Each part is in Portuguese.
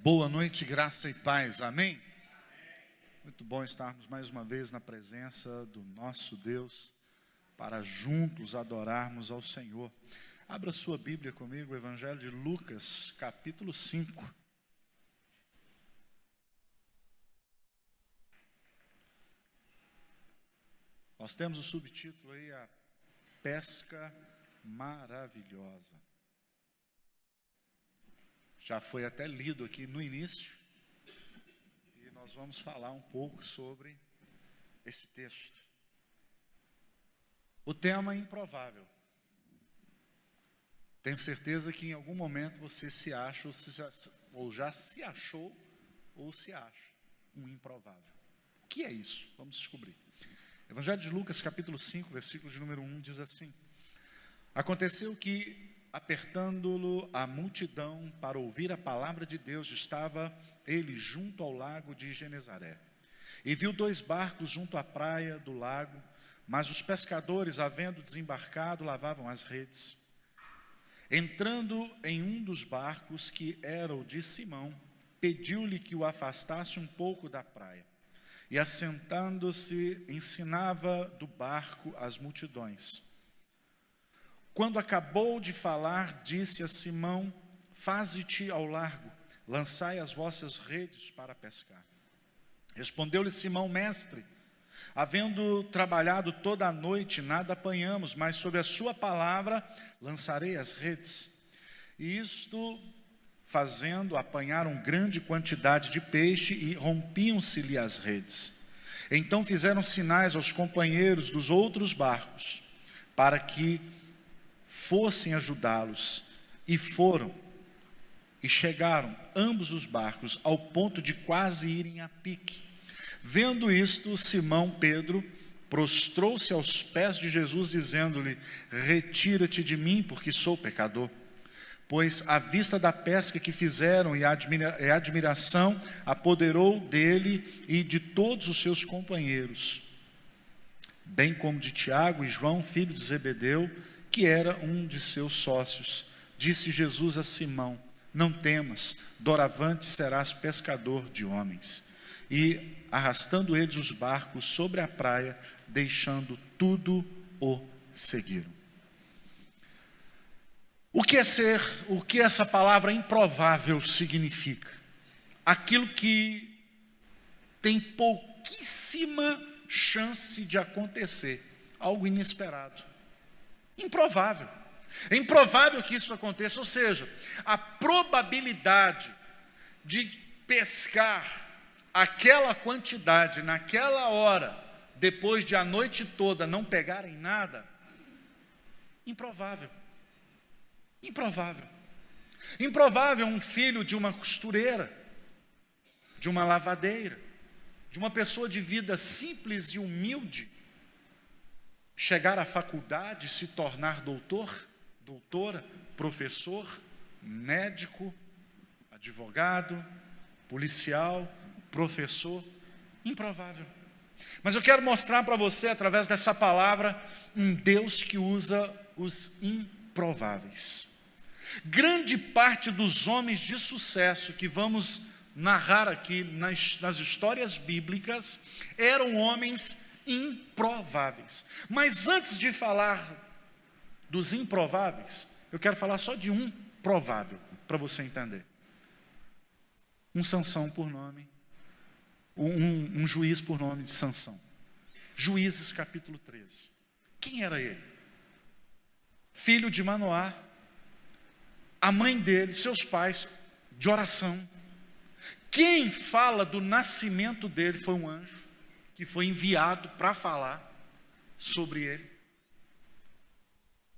Boa noite, graça e paz, amém? Muito bom estarmos mais uma vez na presença do nosso Deus, para juntos adorarmos ao Senhor. Abra sua Bíblia comigo, o Evangelho de Lucas, capítulo 5. Nós temos o subtítulo aí, a pesca maravilhosa. Já foi até lido aqui no início, e nós vamos falar um pouco sobre esse texto. O tema é improvável. Tenho certeza que em algum momento você se acha, ou já se achou, ou se acha um improvável. O que é isso? Vamos descobrir. Evangelho de Lucas, capítulo 5, versículo de número 1, diz assim: Aconteceu que, apertando-lo a multidão para ouvir a palavra de Deus, estava ele junto ao lago de Genezaré. E viu 2 barcos junto à praia do lago, mas os pescadores, havendo desembarcado, lavavam as redes. Entrando em um dos barcos, que era o de Simão, pediu-lhe que o afastasse um pouco da praia. E assentando-se, ensinava do barco as multidões. Quando acabou de falar, disse a Simão: Faze-te ao largo, lançai as vossas redes para pescar. Respondeu-lhe Simão: Mestre, havendo trabalhado toda a noite, nada apanhamos, mas sob a sua palavra lançarei as redes. E isto fazendo, apanharam grande quantidade de peixe e rompiam-se-lhe as redes. Então fizeram sinais aos companheiros dos outros barcos, para que fossem ajudá-los, e foram, e chegaram ambos os barcos ao ponto de quase irem a pique. Vendo isto, Simão Pedro prostrou-se aos pés de Jesus, dizendo-lhe: Retira-te de mim, porque sou pecador. Pois à vista da pesca que fizeram e a admiração apoderou dele e de todos os seus companheiros, bem como de Tiago e João, filho de Zebedeu, que era um de seus sócios. Disse Jesus a Simão: Não temas, doravante serás pescador de homens. E arrastando eles os barcos sobre a praia, deixando tudo, o seguiram. O que essa palavra improvável significa? Aquilo que tem pouquíssima chance de acontecer, algo inesperado. Improvável. É improvável que isso aconteça, ou seja, a probabilidade de pescar aquela quantidade naquela hora, depois de a noite toda não pegarem nada, improvável. Improvável. Improvável um filho de uma costureira, de uma lavadeira, de uma pessoa de vida simples e humilde, chegar à faculdade, se tornar doutor, doutora, professor, médico, advogado, policial, professor. Improvável. Mas eu quero mostrar para você, através dessa palavra, um Deus que usa os improváveis. Grande parte dos homens de sucesso que vamos narrar aqui nas histórias bíblicas eram homens improváveis. Mas antes de falar dos improváveis, eu quero falar só de um provável, para você entender. Um Sansão por nome, um juiz por nome de Sansão. Juízes capítulo 13. Quem era ele? Filho de Manoá, a mãe dele, seus pais, de oração. Quem fala do nascimento dele foi um anjo, que foi enviado para falar sobre ele.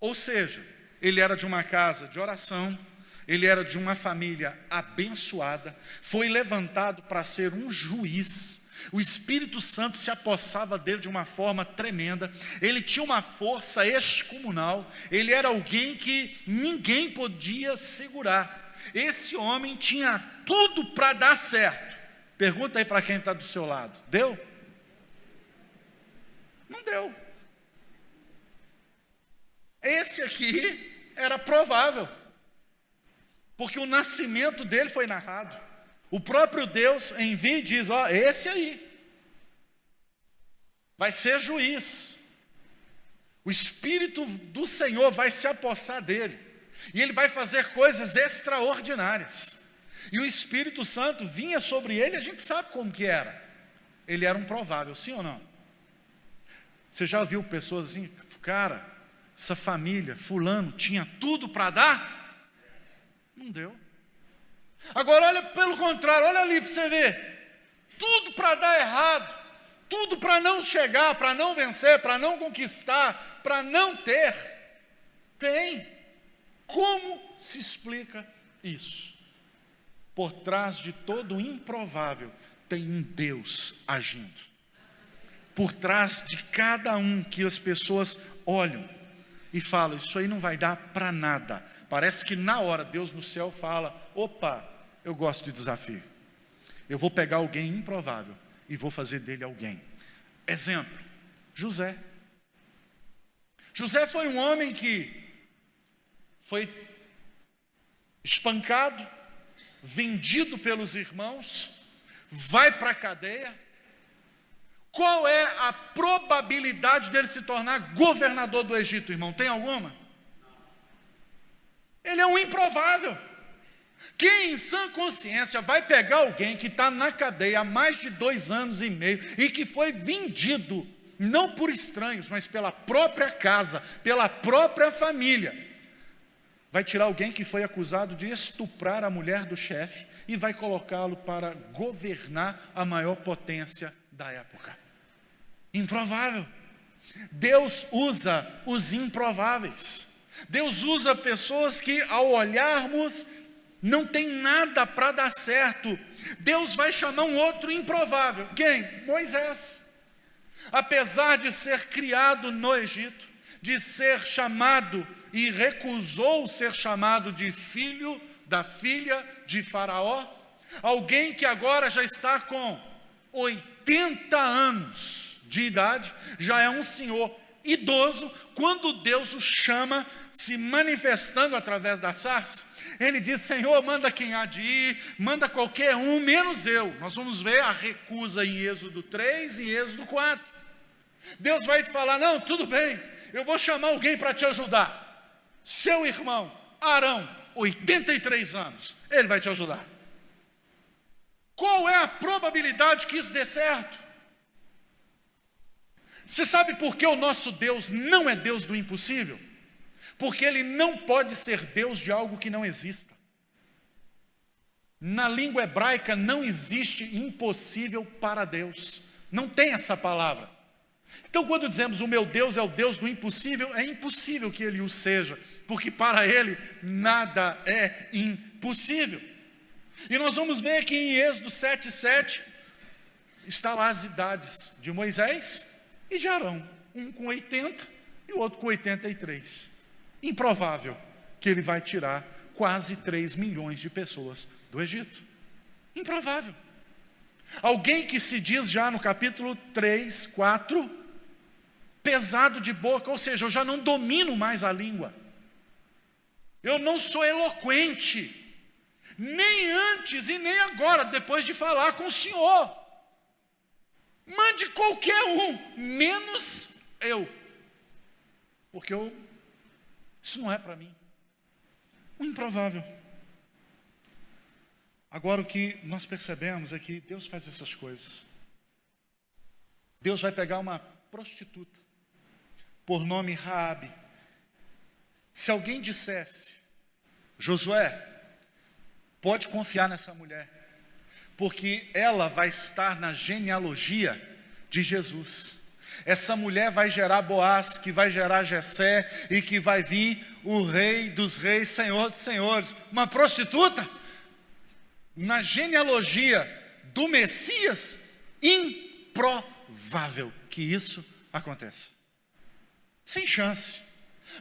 Ou seja, ele era de uma casa de oração, ele era de uma família abençoada, foi levantado para ser um juiz. O Espírito Santo se apossava dele de uma forma tremenda. Ele tinha uma força excomunal. Ele era alguém que ninguém podia segurar. Esse homem tinha tudo para dar certo. Pergunta aí para quem está do seu lado: deu? Não deu. Esse aqui era provável, porque o nascimento dele foi narrado. O próprio Deus envia e diz: ó, esse aí vai ser juiz. O Espírito do Senhor vai se apossar dele. E ele vai fazer coisas extraordinárias. E o Espírito Santo vinha sobre ele, a gente sabe como que era. Ele era um provável, sim ou não? Você já viu pessoas assim, cara, essa família, fulano, tinha tudo para dar? Não deu. Agora olha pelo contrário, olha ali para você ver. Tudo para dar errado, tudo para não chegar, para não vencer, para não conquistar, para não ter. Tem. Como se explica isso? Por trás de todo o improvável, tem um Deus agindo. Por trás de cada um que as pessoas olham e falam, isso aí não vai dar para nada. Parece que na hora Deus no céu fala, opa, eu gosto de desafio. Eu vou pegar alguém improvável e vou fazer dele alguém. Exemplo, José. José foi um homem que foi espancado, vendido pelos irmãos, vai para a cadeia. Qual é a probabilidade dele se tornar governador do Egito, irmão? Tem alguma? Ele é um improvável. Quem em sã consciência vai pegar alguém que está na cadeia há mais de 2 anos e meio e que foi vendido, não por estranhos, mas pela própria casa, pela própria família, vai tirar alguém que foi acusado de estuprar a mulher do chefe e vai colocá-lo para governar a maior potência da época? Improvável. Deus usa os improváveis. Deus usa pessoas que, ao olharmos, não tem nada para dar certo. Deus vai chamar um outro improvável. Quem? Moisés. Apesar de ser criado no Egito, de ser chamado e recusou ser chamado de filho da filha de Faraó, alguém que agora já está com 80 anos de idade, já é um senhor idoso, quando Deus o chama, se manifestando através da sarça, ele diz, Senhor, manda quem há de ir, manda qualquer um, menos eu. Nós vamos ver a recusa em Êxodo 3 e Êxodo 4. Deus vai te falar, não, tudo bem, eu vou chamar alguém para te ajudar. Seu irmão, Arão, 83 anos, ele vai te ajudar. Qual é a probabilidade que isso dê certo? Você sabe por que o nosso Deus não é Deus do impossível? Porque Ele não pode ser Deus de algo que não exista. Na língua hebraica não existe impossível para Deus. Não tem essa palavra. Então quando dizemos o meu Deus é o Deus do impossível, é impossível que Ele o seja, porque para Ele nada é impossível. E nós vamos ver que em Êxodo 7:7 está lá as idades de Moisés e de Arão, um com 80 e o outro com 83. Improvável que ele vai tirar quase 3 milhões de pessoas do Egito. Improvável. Alguém que se diz já no capítulo 3, 4, pesado de boca, ou seja, eu já não domino mais a língua. Eu não sou eloquente, nem antes e nem agora, depois de falar com o Senhor. Mande qualquer um, menos eu. Porque isso não é para mim. O improvável. Agora o que nós percebemos é que Deus faz essas coisas. Deus vai pegar uma prostituta, por nome Raabe. Se alguém dissesse, Josué, pode confiar nessa mulher, porque ela vai estar na genealogia de Jesus. Essa mulher vai gerar Boaz, que vai gerar Jessé, e que vai vir o rei dos reis, senhor dos senhores. Uma prostituta? Na genealogia do Messias, improvável que isso aconteça. Sem chance.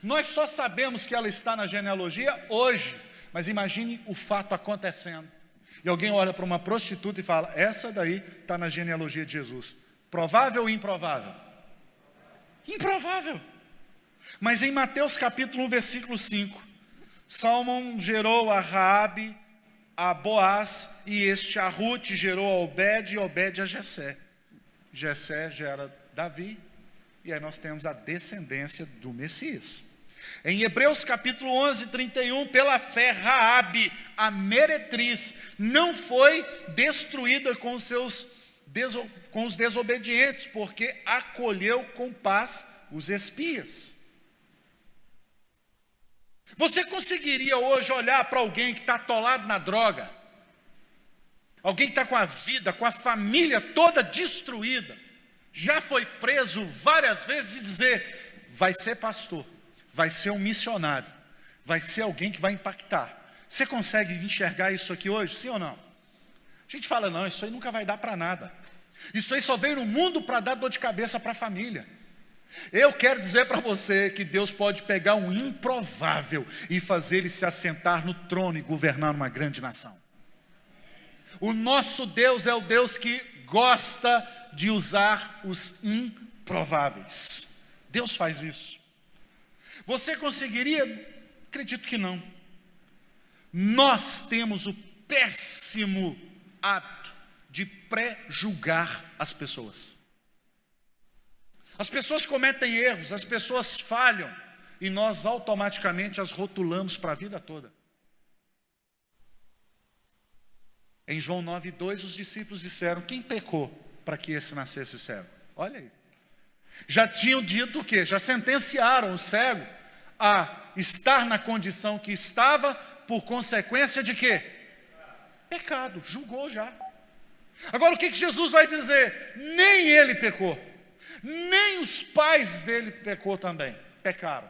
Nós só sabemos que ela está na genealogia hoje, mas imagine o fato acontecendo. E alguém olha para uma prostituta e fala, essa daí está na genealogia de Jesus. Provável ou improvável? Improvável. Mas em Mateus capítulo 1, versículo 5, Salmão gerou a Raabe a Boaz, e este a Rute gerou a Obed, e Obed a Jessé. Jessé gera Davi, e aí nós temos a descendência do Messias. Em Hebreus capítulo 11, 31, pela fé, Raabe, a meretriz, não foi destruída com os desobedientes, porque acolheu com paz os espias. Você conseguiria hoje olhar para alguém que está atolado na droga, alguém que está com a vida, com a família toda destruída, já foi preso várias vezes, e dizer: vai ser pastor, vai ser um missionário, vai ser alguém que vai impactar? Você consegue enxergar isso aqui hoje, sim ou não? A gente fala: não, isso aí nunca vai dar para nada, isso aí só veio no mundo para dar dor de cabeça para a família. Eu quero dizer para você que Deus pode pegar um improvável e fazer ele se assentar no trono e governar uma grande nação. O nosso Deus é o Deus que gosta de usar os improváveis. Deus faz isso. Você conseguiria? Acredito que não. Nós temos o péssimo hábito de pré-julgar as pessoas. As pessoas cometem erros, as pessoas falham, e nós automaticamente as rotulamos para a vida toda. Em João 9:2, os discípulos disseram: quem pecou para que esse nascesse cego? Olha aí. Já tinham dito o quê? Já sentenciaram o cego a estar na condição que estava por consequência de quê? Pecado, julgou já. Agora o que Jesus vai dizer? Nem ele pecou, nem os pais dele pecaram.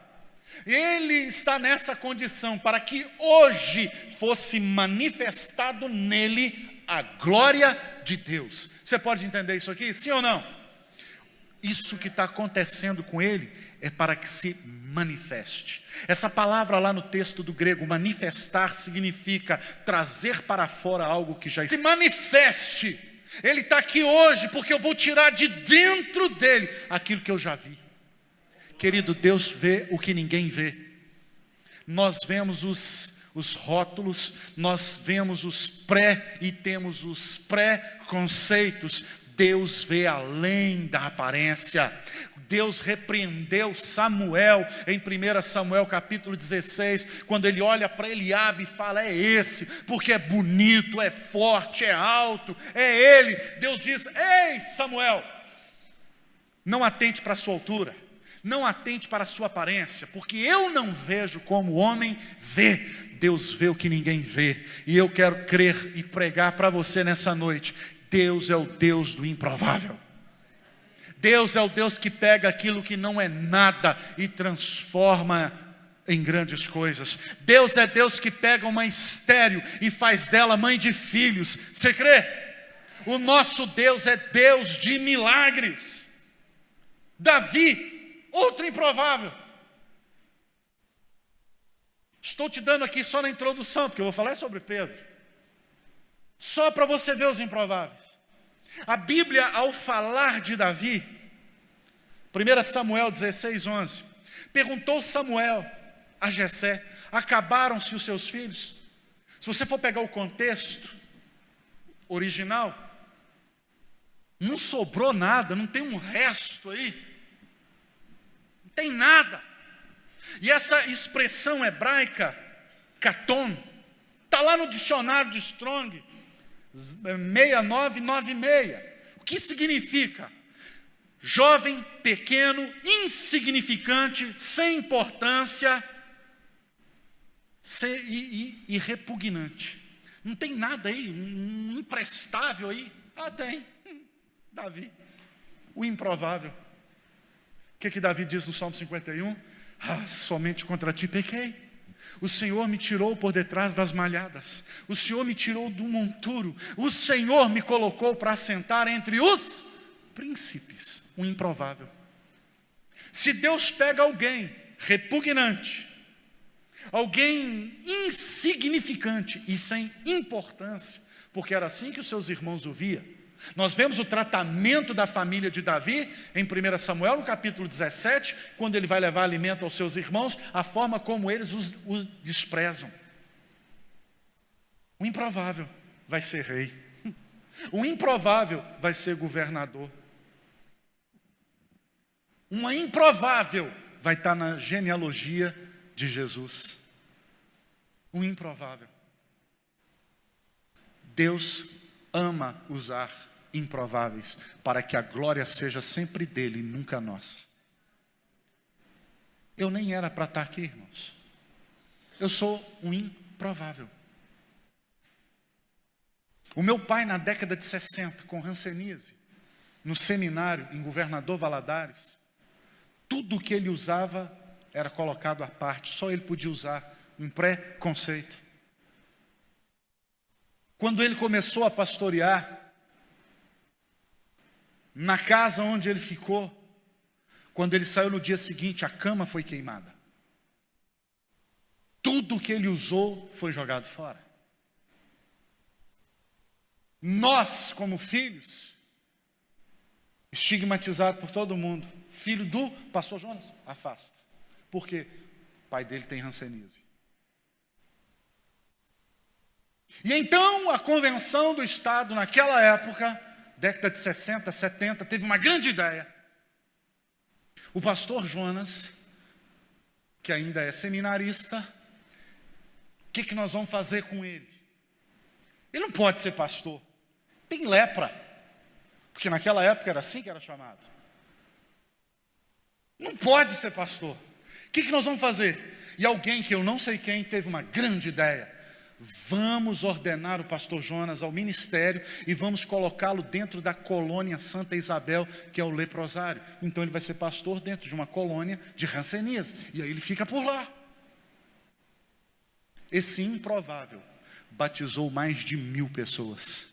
Ele está nessa condição para que hoje fosse manifestado nele a glória de Deus. Você pode entender isso aqui? Sim ou não? Isso que está acontecendo com ele é para que se manifeste. Essa palavra lá no texto do grego, manifestar, significa trazer para fora algo que já se manifeste. Ele está aqui hoje porque eu vou tirar de dentro dele aquilo que eu já vi. Querido, Deus vê o que ninguém vê. Nós vemos os rótulos, nós vemos os pré e temos os pré-conceitos. Deus vê além da aparência. Deus repreendeu Samuel em 1 Samuel capítulo 16, quando ele olha para Eliabe e fala: é esse, porque é bonito, é forte, é alto, é ele. Deus diz: ei Samuel, não atente para a sua altura, não atente para a sua aparência, porque eu não vejo como o homem vê. Deus vê o que ninguém vê. E eu quero crer e pregar para você nessa noite: Deus é o Deus do improvável. Deus é o Deus que pega aquilo que não é nada e transforma em grandes coisas. Deus é Deus que pega uma estéril e faz dela mãe de filhos. Você crê? O nosso Deus é Deus de milagres. Davi, outro improvável. Estou te dando aqui só na introdução, porque eu vou falar sobre Pedro. Só para você ver os improváveis. A Bíblia, ao falar de Davi, 1 Samuel 16:11, perguntou Samuel a Jessé: acabaram-se os seus filhos? Se você for pegar o contexto original, não sobrou nada, não tem um resto aí, não tem nada. E essa expressão hebraica, katon, está lá no dicionário de Strong, 6996. O que significa? Jovem, pequeno, insignificante, sem importância e repugnante. Não tem nada aí, um imprestável aí? Ah, tem. Davi, o improvável. O que Davi diz no Salmo 51? Somente contra ti pequei. O Senhor me tirou por detrás das malhadas. O Senhor me tirou do monturo. O Senhor me colocou para assentar entre os príncipes. O improvável. Se Deus pega alguém repugnante, alguém insignificante e sem importância, porque era assim que os seus irmãos o viam. Nós vemos o tratamento da família de Davi em 1 Samuel, no capítulo 17, quando ele vai levar alimento aos seus irmãos, a forma como eles os desprezam. O improvável vai ser rei. O improvável vai ser governador. Uma improvável vai estar na genealogia de Jesus. O improvável. Deus ama usar improváveis para que a glória seja sempre dele e nunca nossa. Eu nem era para estar aqui, irmãos. Eu sou um improvável. O meu pai, na década de 60, com hanseníase, no seminário, em Governador Valadares, tudo o que ele usava era colocado à parte, só ele podia usar, um pré-conceito. Quando ele começou a pastorear, na casa onde ele ficou, quando ele saiu no dia seguinte, a cama foi queimada. Tudo o que ele usou foi jogado fora. Nós, como filhos, estigmatizados por todo mundo, filho do pastor Jonas, afasta. Por quê? O pai dele tem hanseníase. E então a convenção do Estado, naquela época, década de 60, 70, teve uma grande ideia. O pastor Jonas, que ainda é seminarista, o que nós vamos fazer com ele? Ele não pode ser pastor. Tem lepra. Porque naquela época era assim que era chamado. Não pode ser pastor. O que nós vamos fazer? E alguém que eu não sei quem teve uma grande ideia. Vamos ordenar o pastor Jonas ao ministério e vamos colocá-lo dentro da colônia Santa Isabel, que é o leprosário. Então ele vai ser pastor dentro de uma colônia de hanseníase. E aí ele fica por lá. Esse improvável batizou mais de 1000 pessoas.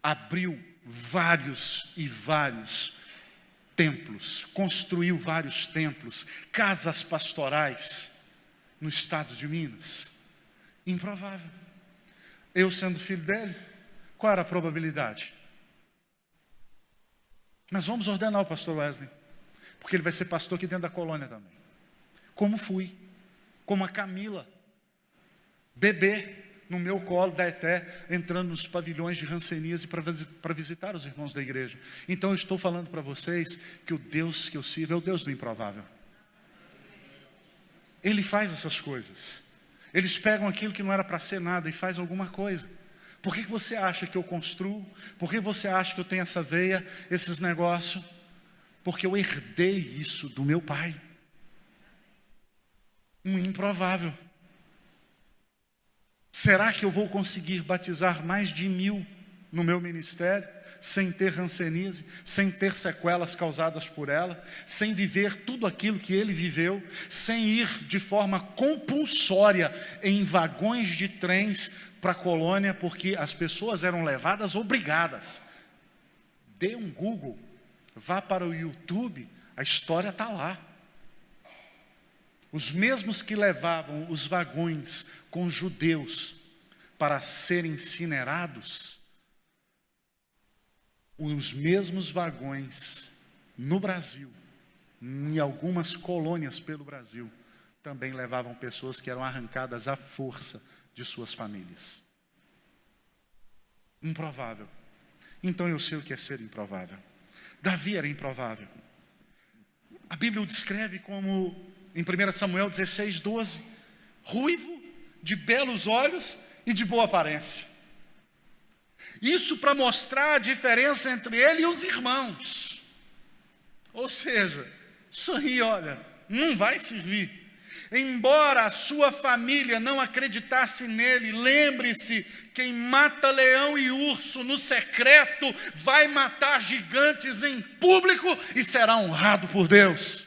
Abriu vários e vários templos, construiu vários templos, casas pastorais no estado de Minas. Improvável. Eu sendo filho dele, qual era a probabilidade? Mas vamos ordenar o pastor Wesley, porque ele vai ser pastor aqui dentro da colônia também. Como fui, como a Camila, bebê no meu colo da Eté, entrando nos pavilhões de hanseníase para visitar os irmãos da igreja. Então eu estou falando para vocês que o Deus que eu sirvo é o Deus do improvável. Ele faz essas coisas. Eles pegam aquilo que não era para ser nada e faz alguma coisa. Por que você acha que eu construo? Por que você acha que eu tenho essa veia, esses negócios? Porque eu herdei isso do meu pai. Um improvável. Será que eu vou conseguir batizar mais de 1000 no meu ministério, sem ter hanseníase, sem ter sequelas causadas por ela, sem viver tudo aquilo que ele viveu, sem ir de forma compulsória em vagões de trens para a colônia, porque as pessoas eram levadas obrigadas. Dê um Google, vá para o YouTube, a história está lá. Os mesmos que levavam os vagões com judeus para serem incinerados, os mesmos vagões no Brasil, em algumas colônias pelo Brasil, também levavam pessoas que eram arrancadas à força de suas famílias. Improvável. Então eu sei o que é ser improvável. Davi era improvável. A Bíblia o descreve como, em 1 Samuel 16, 12, ruivo, de belos olhos e de boa aparência. Isso para mostrar a diferença entre ele e os irmãos. Ou seja, isso aí, olha, não vai servir. Embora a sua família não acreditasse nele, lembre-se, quem mata leão e urso no secreto, vai matar gigantes em público e será honrado por Deus.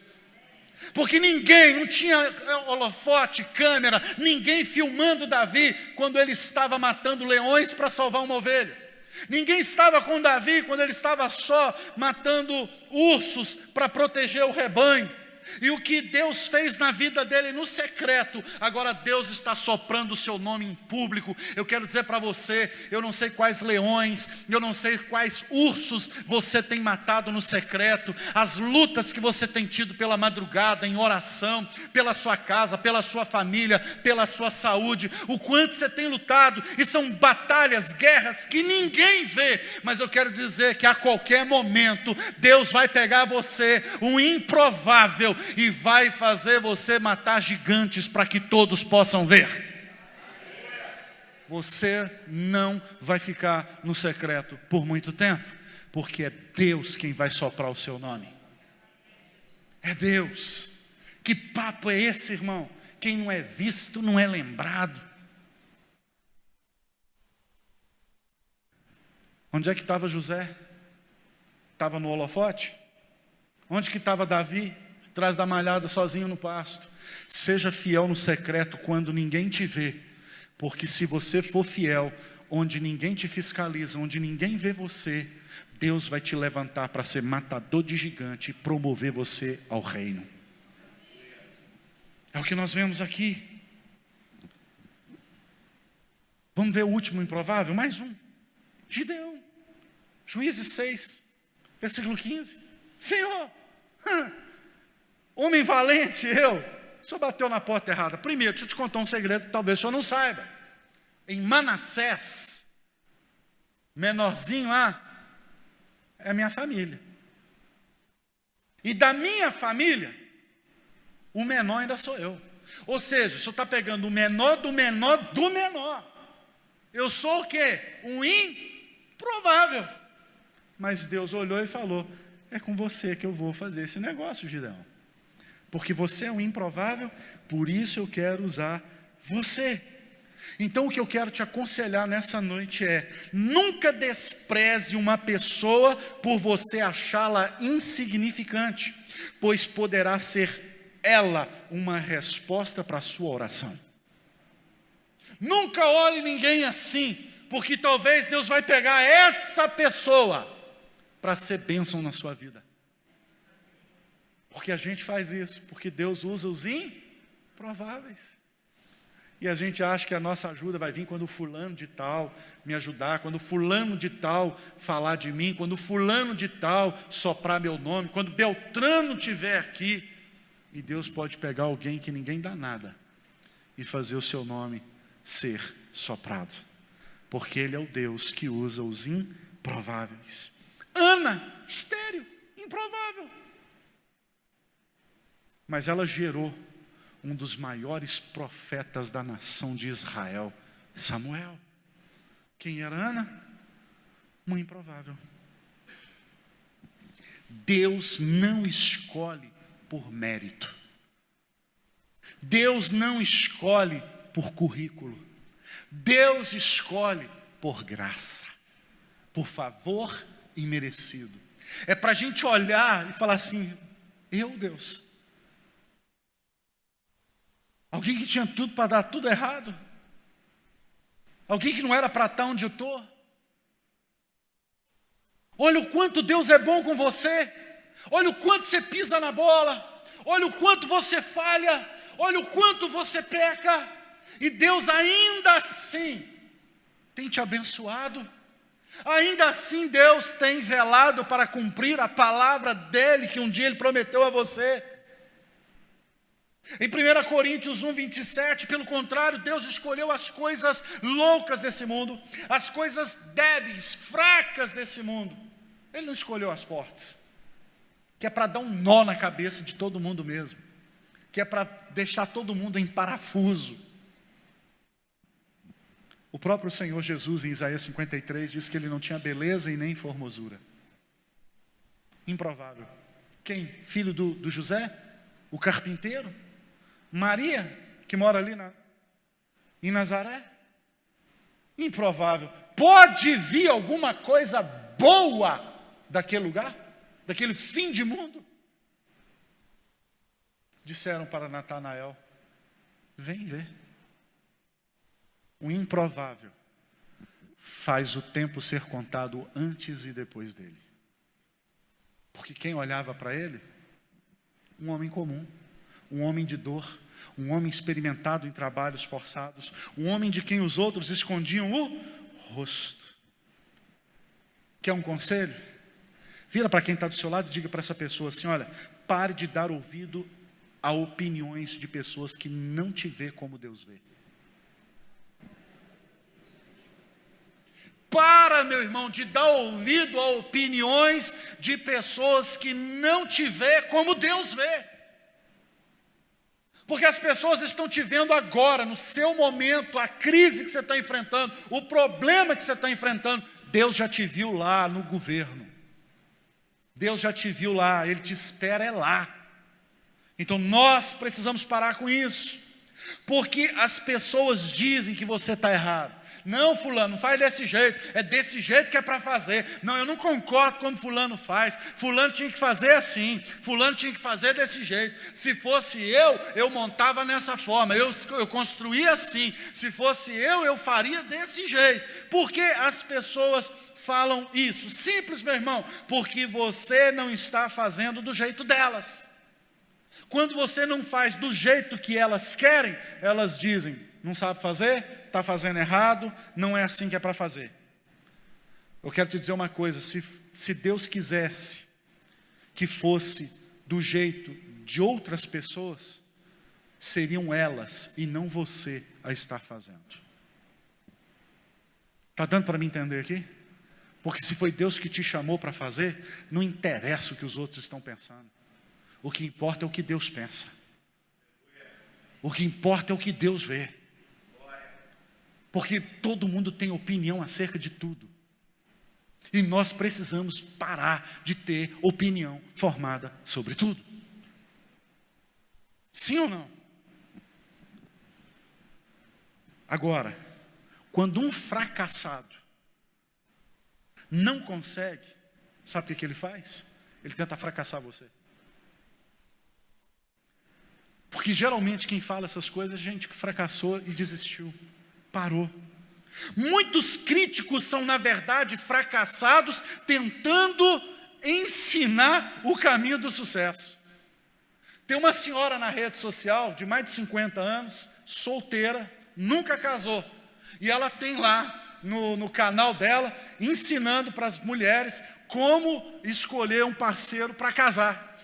Porque ninguém, não tinha holofote, câmera, ninguém filmando Davi quando ele estava matando leões para salvar uma ovelha. Ninguém estava com Davi quando ele estava só matando ursos para proteger o rebanho. E o que Deus fez na vida dele no secreto, agora Deus está soprando o seu nome em público. Eu quero dizer para você, eu não sei quais leões, eu não sei quais ursos você tem matado no secreto, as lutas que você tem tido pela madrugada, em oração, pela sua casa, pela sua família, pela sua saúde, o quanto você tem lutado, e são batalhas, guerras que ninguém vê, mas eu quero dizer que a qualquer momento, Deus vai pegar você, um improvável, e vai fazer você matar gigantes para que todos possam ver. Você não vai ficar no secreto por muito tempo, porque é Deus quem vai soprar o seu nome. É Deus. Que papo é esse, irmão? Quem não é visto não é lembrado. Onde é que estava José? Estava no holofote? Onde que estava Davi? Atrás da malhada, sozinho no pasto. Seja fiel no secreto quando ninguém te vê, porque se você for fiel, onde ninguém te fiscaliza, onde ninguém vê você, Deus vai te levantar para ser matador de gigante e promover você ao reino. É o que nós vemos aqui. Vamos ver o último improvável? Mais um. Gideão. Juízes 6, versículo 15. Senhor, homem valente eu. O senhor bateu na porta errada. Primeiro, deixa eu te contar um segredo que talvez o senhor não saiba. Em Manassés, menorzinho lá, é a minha família. E da minha família, o menor ainda sou eu. Ou seja, o senhor está pegando o menor do menor do menor. Eu sou o quê? Um improvável. Mas Deus olhou e falou, é com você que eu vou fazer esse negócio, Gideão. Porque você é um improvável, por isso eu quero usar você. Então o que eu quero te aconselhar nessa noite é, nunca despreze uma pessoa por você achá-la insignificante, pois poderá ser ela uma resposta para a sua oração. Nunca olhe ninguém assim, porque talvez Deus vai pegar essa pessoa para ser bênção na sua vida. Porque a gente faz isso, porque Deus usa os improváveis. E a gente acha que a nossa ajuda vai vir quando fulano de tal me ajudar, quando fulano de tal falar de mim, quando fulano de tal soprar meu nome, quando Beltrano estiver aqui. E Deus pode pegar alguém que ninguém dá nada e fazer o seu nome ser soprado. Porque Ele é o Deus que usa os improváveis. Ana, estéril, improvável. Mas ela gerou um dos maiores profetas da nação de Israel, Samuel. Quem era Ana? Uma improvável. Deus não escolhe por mérito. Deus não escolhe por currículo. Deus escolhe por graça, por favor imerecido. É para a gente olhar e falar assim, Deus, alguém que tinha tudo para dar tudo errado, alguém que não era para estar onde eu estou. Olha o quanto Deus é bom com você, olha o quanto você pisa na bola, olha o quanto você falha, olha o quanto você peca, e Deus ainda assim tem te abençoado, ainda assim Deus tem velado para cumprir a palavra dEle, que um dia Ele prometeu a você. Em 1 Coríntios 1, 27, pelo contrário, Deus escolheu as coisas loucas desse mundo, as coisas débeis, fracas desse mundo. Ele não escolheu as fortes, que é para dar um nó na cabeça de todo mundo mesmo, que é para deixar todo mundo em parafuso. O próprio Senhor Jesus, em Isaías 53, diz que Ele não tinha beleza e nem formosura. Improvável. Quem? Filho do José? O carpinteiro? Maria, que mora ali em Nazaré? Improvável. Pode vir alguma coisa boa daquele lugar? Daquele fim de mundo? Disseram para Natanael, vem ver. O improvável faz o tempo ser contado antes e depois dele. Porque quem olhava para ele Um homem comum, um homem de dor, um homem experimentado em trabalhos forçados, um homem de quem os outros escondiam o rosto. Quer um conselho? Vira para quem está do seu lado e diga para essa pessoa assim: olha, pare de dar ouvido a opiniões de pessoas que não te vê como Deus vê. Para, meu irmão, de dar ouvido a opiniões de pessoas que não te vê como Deus vê. Porque as pessoas estão te vendo agora, no seu momento, a crise que você está enfrentando, o problema que você está enfrentando. Deus já te viu lá no governo. Deus já te viu lá, Ele te espera lá. Então nós precisamos parar com isso. Porque as pessoas dizem que você está errado. Não, fulano, não faz desse jeito, é desse jeito que é para fazer. Não, eu não concordo como fulano faz. Fulano tinha que fazer assim, fulano tinha que fazer desse jeito. Se fosse eu montava nessa forma, eu construía assim. Se fosse eu faria desse jeito. Por que as pessoas falam isso? Simples, meu irmão, porque você não está fazendo do jeito delas. Quando você não faz do jeito que elas querem, elas dizem: não sabe fazer, está fazendo errado, não é assim que é para fazer. Eu quero te dizer uma coisa: se Deus quisesse que fosse do jeito de outras pessoas, seriam elas e não você a estar fazendo. Está dando para me entender aqui? Porque se foi Deus que te chamou para fazer, não interessa o que os outros estão pensando. O que importa é o que Deus pensa. O que importa é o que Deus vê. Porque todo mundo tem opinião acerca de tudo. E nós precisamos parar de ter opinião formada sobre tudo. Sim ou não? Agora, quando um fracassado não consegue, sabe o que ele faz? Ele tenta fracassar você. Porque geralmente quem fala essas coisas é gente que fracassou e desistiu, parou. Muitos críticos são, na verdade, fracassados tentando ensinar o caminho do sucesso. Tem uma senhora na rede social de mais de 50 anos, solteira, nunca casou. E ela tem lá no canal dela, ensinando para as mulheres como escolher um parceiro para casar.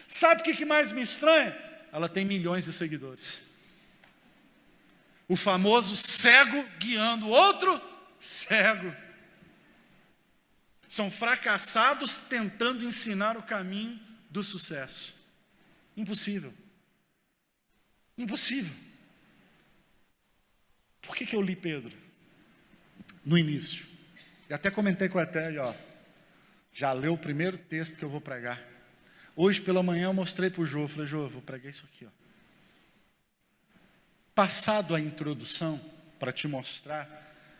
Sabe o que mais me estranha? Ela tem milhões de seguidores. O famoso cego guiando o outro cego. São fracassados tentando ensinar o caminho do sucesso. Impossível. Impossível. Por que eu li Pedro? No início. E até comentei com a Etélia, já leu o primeiro texto que eu vou pregar. Hoje pela manhã eu mostrei para o Jô, falei: Jô, eu vou pregar isso aqui. Passado a introdução, para te mostrar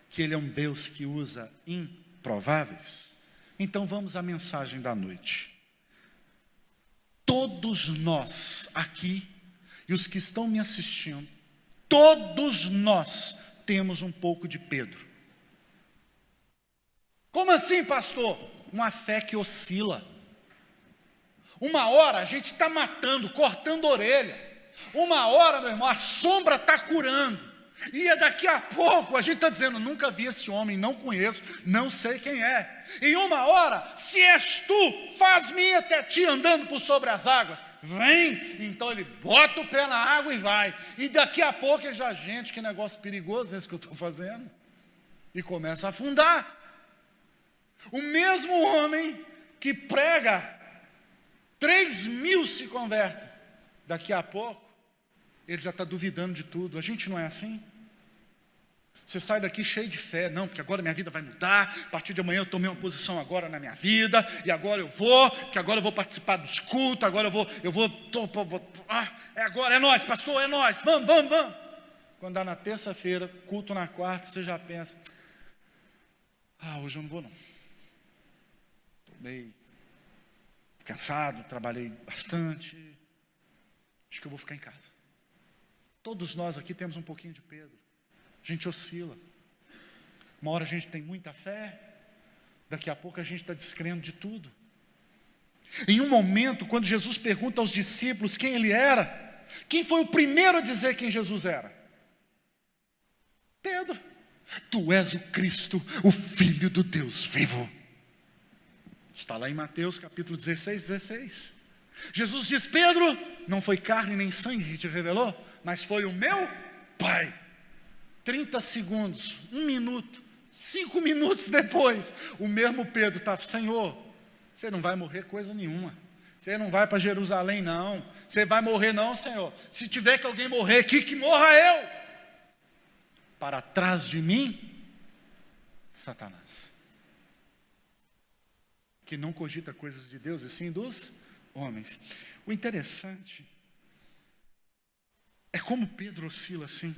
que Ele é um Deus que usa improváveis, então vamos à mensagem da noite. Todos nós aqui, e os que estão me assistindo, todos nós temos um pouco de Pedro. Como assim, pastor? Uma fé que oscila. Uma hora a gente está matando, cortando a orelha. Uma hora, meu irmão, a sombra está curando. E daqui a pouco a gente está dizendo: nunca vi esse homem, não conheço, não sei quem é. E uma hora, se és tu, faz-me ir até ti andando por sobre as águas. Vem, então ele bota o pé na água e vai. E daqui a pouco ele já: gente, que negócio perigoso esse que eu estou fazendo. E começa a afundar. O mesmo homem que prega, 3.000 se convertem. Daqui a pouco, ele já está duvidando de tudo. A gente não é assim? Você sai daqui cheio de fé. Não, porque agora minha vida vai mudar. A partir de amanhã eu tomei uma posição agora na minha vida. E agora eu vou, que agora eu vou participar dos cultos. Agora agora é nós, pastor, é nós. Vamos. Quando dá na terça-feira, culto na quarta, você já pensa: hoje eu não vou não. Estou meio cansado, trabalhei bastante. Acho que eu vou ficar em casa. Todos nós aqui temos um pouquinho de Pedro. A gente oscila. Uma hora a gente tem muita fé, daqui a pouco a gente está descrendo de tudo. Em um momento, quando Jesus pergunta aos discípulos quem ele era, quem foi o primeiro a dizer quem Jesus era? Pedro. Tu és o Cristo, o Filho do Deus vivo. Está lá em Mateus capítulo 16. Jesus diz: Pedro, não foi carne nem sangue que te revelou, mas foi o meu Pai. 30 segundos, 1 minuto, 5 minutos depois, o mesmo Pedro está: Senhor, você não vai morrer coisa nenhuma. Você não vai para Jerusalém não. Você vai morrer não, Senhor. Se tiver que alguém morrer aqui, que morra eu. Para trás de mim, Satanás, que não cogita coisas de Deus, e sim dos homens. O interessante é como Pedro oscila assim.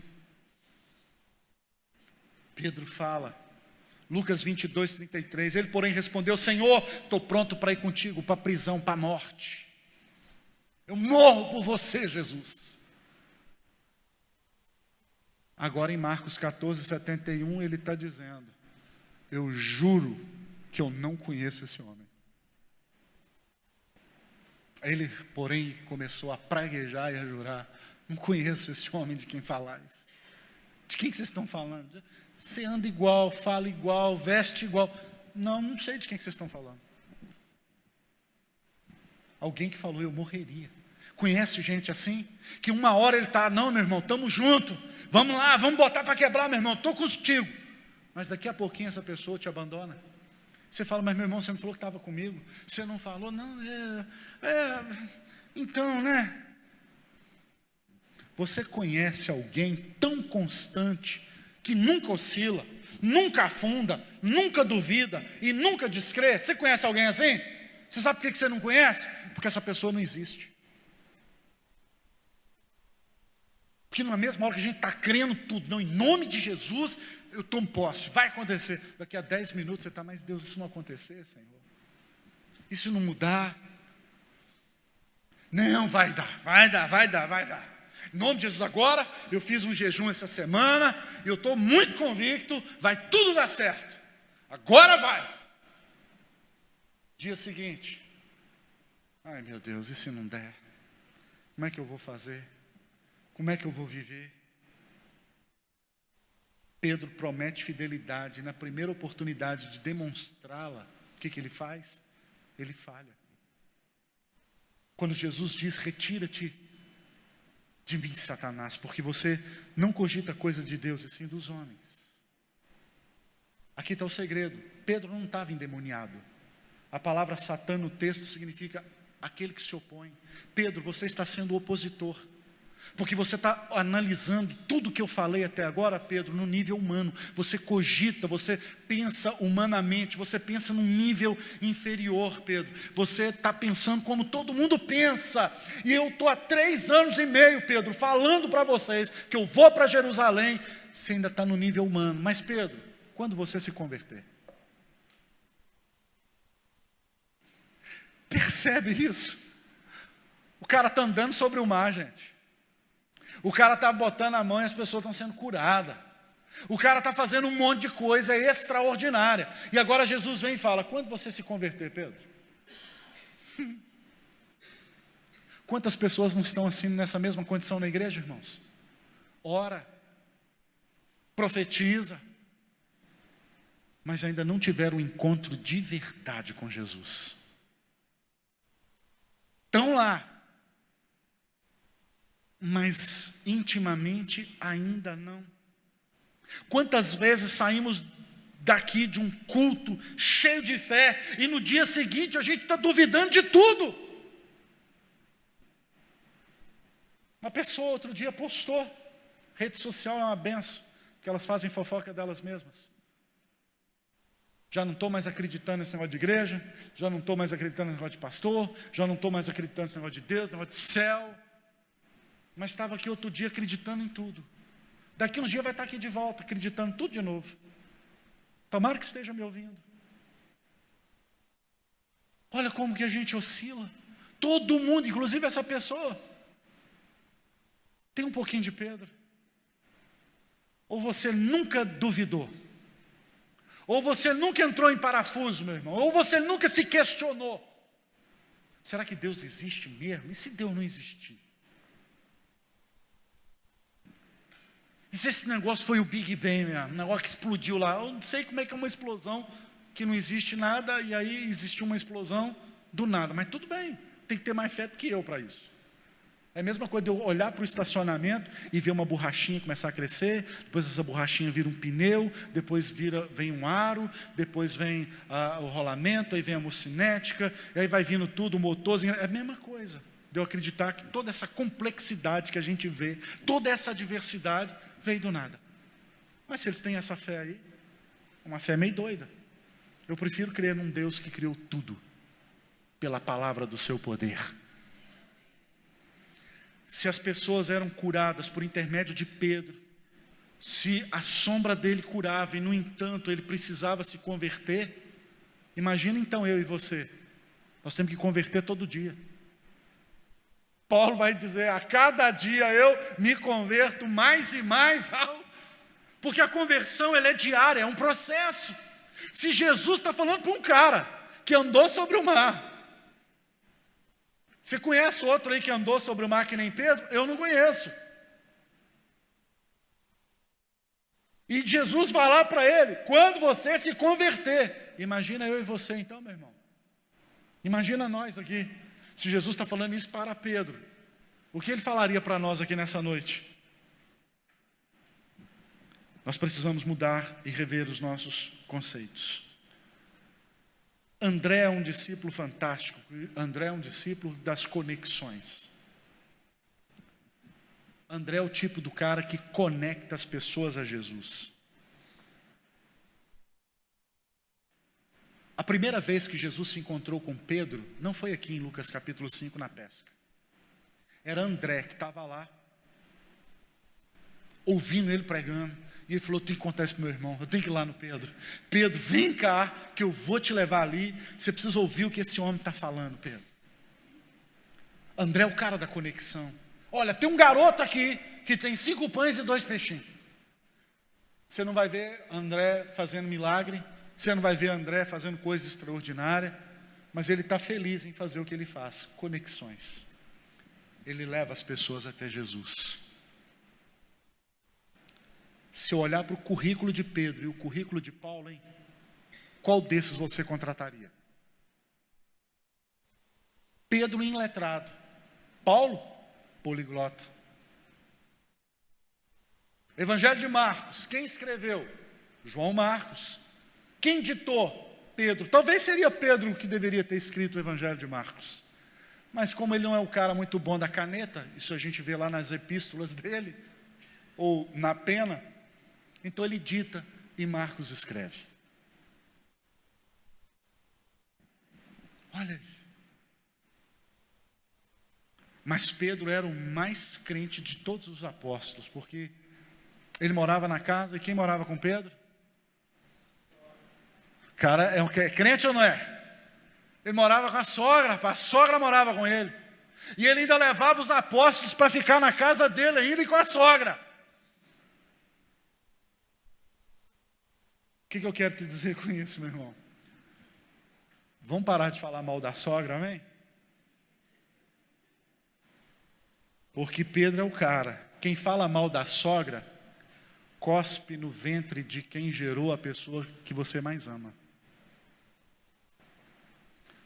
Pedro fala, Lucas 22, 33, ele porém respondeu: Senhor, estou pronto para ir contigo, para a prisão, para a morte. Eu morro por você, Jesus. Agora em Marcos 14, 71, ele está dizendo: eu juro que eu não conheço esse homem. Ele, porém, começou a praguejar e a jurar: não conheço esse homem de quem falais. De quem que vocês estão falando? Você anda igual, fala igual, veste igual. Não sei de quem que vocês estão falando. Alguém que falou: eu morreria. Conhece gente assim? Que uma hora ele está: não, meu irmão, estamos juntos. Vamos lá, vamos botar para quebrar, meu irmão, estou contigo. Mas daqui a pouquinho essa pessoa te abandona. Você fala: mas meu irmão, você me falou que estava comigo. Você não falou? Não, então, né? Você conhece alguém tão constante, que nunca oscila, nunca afunda, nunca duvida e nunca descrê? Você conhece alguém assim? Você sabe por que você não conhece? Porque essa pessoa não existe. Porque na mesma hora que a gente está crendo tudo, não, em nome de Jesus, eu tomo posse, vai acontecer. Daqui a 10 minutos você está: mas Deus, isso não acontecer, Senhor. Isso não mudar. Não, vai dar. Em nome de Jesus, agora, eu fiz um jejum essa semana, e eu estou muito convicto, vai tudo dar certo. Agora vai. Dia seguinte: ai meu Deus, e se não der? Como é que eu vou fazer? Como é que eu vou viver? Pedro promete fidelidade, na primeira oportunidade de demonstrá-la, o que ele faz? Ele falha. Quando Jesus diz: retira-te de mim, Satanás, porque você não cogita coisa de Deus, e sim dos homens. Aqui está o segredo. Pedro não estava endemoniado. A palavra Satã no texto significa aquele que se opõe. Pedro, você está sendo opositor, porque você está analisando tudo que eu falei até agora, Pedro, no nível humano. Você cogita, você pensa humanamente, você pensa num nível inferior, Pedro. Você está pensando como todo mundo pensa. E eu estou há 3 anos e meio, Pedro, falando para vocês que eu vou para Jerusalém. Você ainda está no nível humano. Mas Pedro, quando você se converter? Percebe isso? O cara está andando sobre o mar, gente. O cara está botando a mão e as pessoas estão sendo curadas. O cara está fazendo um monte de coisa extraordinária. E agora Jesus vem e fala: quando você se converter, Pedro? Quantas pessoas não estão assim nessa mesma condição na igreja, irmãos? Ora, profetiza, mas ainda não tiveram um encontro de verdade com Jesus. Estão lá, mas intimamente ainda não. Quantas vezes saímos daqui de um culto cheio de fé e no dia seguinte a gente está duvidando de tudo? Uma pessoa outro dia postou: rede social é uma benção, que elas fazem fofoca delas mesmas. Já não estou mais acreditando nesse negócio de igreja, já não estou mais acreditando nesse negócio de pastor, já não estou mais acreditando nesse negócio de Deus, negócio de céu. Mas estava aqui outro dia acreditando em tudo. Daqui uns dias vai estar aqui de volta, acreditando tudo de novo. Tomara que esteja me ouvindo. Olha como que a gente oscila. Todo mundo, inclusive essa pessoa, tem um pouquinho de Pedro. Ou você nunca duvidou, ou você nunca entrou em parafuso, meu irmão, ou você nunca se questionou. Será que Deus existe mesmo? E se Deus não existir? E se esse negócio foi o Big Bang mesmo, um negócio que explodiu lá? Eu não sei como é que é uma explosão que não existe nada e aí existiu uma explosão do nada. Mas tudo bem, tem que ter mais fé do que eu para isso. É a mesma coisa de eu olhar para o estacionamento e ver uma borrachinha começar a crescer, depois essa borrachinha vira um pneu, depois vem um aro, depois vem o rolamento, aí vem a mocinética, e aí vai vindo tudo, o motorzinho. É a mesma coisa de eu acreditar que toda essa complexidade que a gente vê, toda essa diversidade veio do nada. Mas se eles têm essa fé aí, uma fé meio doida. Eu prefiro crer num Deus que criou tudo pela palavra do seu poder. Se as pessoas eram curadas por intermédio de Pedro, se a sombra dele curava e, no entanto, ele precisava se converter, imagina então eu e você, nós temos que converter todo dia. Paulo vai dizer, a cada dia eu me converto mais e mais, porque a conversão ela é diária, é um processo. Se Jesus está falando para um cara que andou sobre o mar, você conhece outro aí que andou sobre o mar que nem Pedro? Eu não conheço. E Jesus vai lá para ele, quando você se converter. Imagina eu e você então, meu irmão. Imagina nós aqui. Se Jesus está falando isso para Pedro, o que ele falaria para nós aqui nessa noite? Nós precisamos mudar e rever os nossos conceitos. André é um discípulo fantástico. André é um discípulo das conexões. André é o tipo do cara que conecta as pessoas a Jesus. A primeira vez que Jesus se encontrou com Pedro, não foi aqui em Lucas capítulo 5 na pesca. Era André que estava lá, ouvindo ele pregando. E ele falou, eu tenho que contar isso para o meu irmão, eu tenho que ir lá no Pedro. Pedro, vem cá, que eu vou te levar ali. Você precisa ouvir o que esse homem está falando, Pedro. André é o cara da conexão. Olha, tem um garoto aqui, que tem 5 pães e 2 peixinhos. Você não vai ver André fazendo milagre, você não vai ver André fazendo coisa extraordinária, mas ele está feliz em fazer o que ele faz, conexões. Ele leva as pessoas até Jesus. Se eu olhar para o currículo de Pedro e o currículo de Paulo, hein? Qual desses você contrataria? Pedro, iletrado. Paulo, poliglota. Evangelho de Marcos, quem escreveu? João Marcos. Quem ditou? Pedro. Talvez seria Pedro que deveria ter escrito o Evangelho de Marcos. Mas como ele não é um cara muito bom da caneta, isso a gente vê lá nas epístolas dele, ou na pena, então ele dita e Marcos escreve. Olha aí. Mas Pedro era o mais crente de todos os apóstolos, porque ele morava na casa, e quem morava com Pedro? O cara é crente ou não é? Ele morava com a sogra morava com ele. E ele ainda levava os apóstolos para ficar na casa dele ainda e com a sogra. O que eu quero te dizer com isso, meu irmão? Vamos parar de falar mal da sogra, amém? Porque Pedro é o cara. Quem fala mal da sogra, cospe no ventre de quem gerou a pessoa que você mais ama.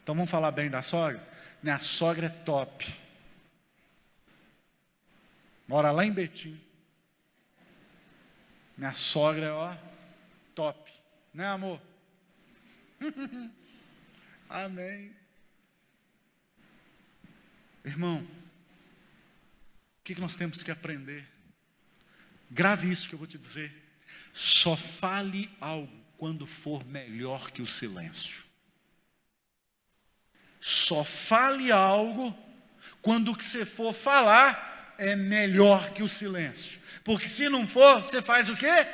Então vamos falar bem da sogra? Minha sogra é top. Mora lá em Betim. Minha sogra é, top. Né, amor? Amém. Irmão, o que nós temos que aprender? Grave isso que eu vou te dizer. Só fale algo quando for melhor que o silêncio. Só fale algo quando o que você for falar é melhor que o silêncio. Porque se não for, você faz o quê?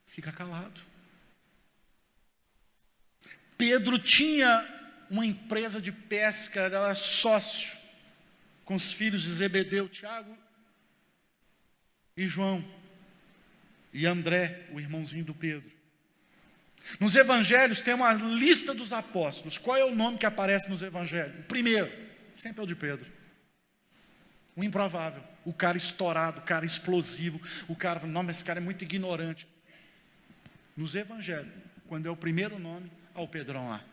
Fica calado. Pedro tinha uma empresa de pesca, era sócio com os filhos de Zebedeu, Tiago e João, e André, o irmãozinho do Pedro. Nos evangelhos tem uma lista dos apóstolos. Qual é o nome que aparece nos evangelhos? O primeiro, sempre é o de Pedro. O improvável, o cara estourado, o cara explosivo, o cara, não, mas esse cara é muito ignorante. Nos evangelhos, quando é o primeiro nome, há o Pedrão lá.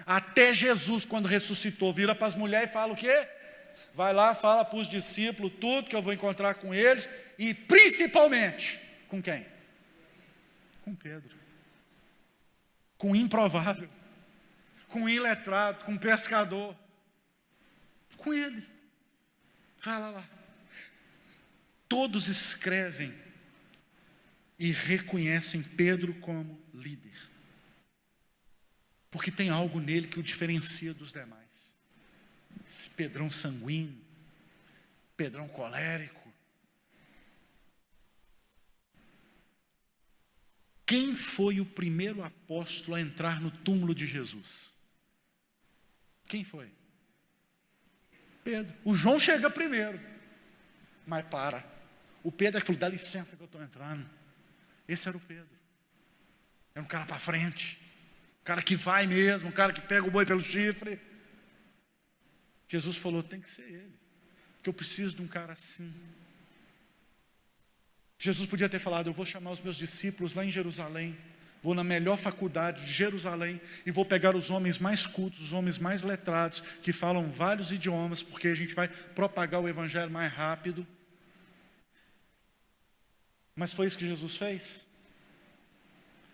Até Jesus, quando ressuscitou, vira para as mulheres e fala o quê? Vai lá, fala para os discípulos tudo que eu vou encontrar com eles, e principalmente, com quem? Com Pedro. Com o improvável, com o iletrado, com o pescador, com ele. Fala lá. Todos escrevem e reconhecem Pedro como líder, porque tem algo nele que o diferencia dos demais. Esse Pedrão sanguíneo, Pedrão colérico. Quem foi o primeiro apóstolo a entrar no túmulo de Jesus? Quem foi? Pedro. O João chega primeiro, mas para. O Pedro é que falou, dá licença que eu estou entrando. Esse era o Pedro. Era um cara para frente, um cara que vai mesmo, um cara que pega o boi pelo chifre. Jesus falou, tem que ser ele, porque eu preciso de um cara assim. Jesus podia ter falado, eu vou chamar os meus discípulos lá em Jerusalém, vou na melhor faculdade de Jerusalém e vou pegar os homens mais cultos, os homens mais letrados, que falam vários idiomas, porque a gente vai propagar o evangelho mais rápido. Mas foi isso que Jesus fez?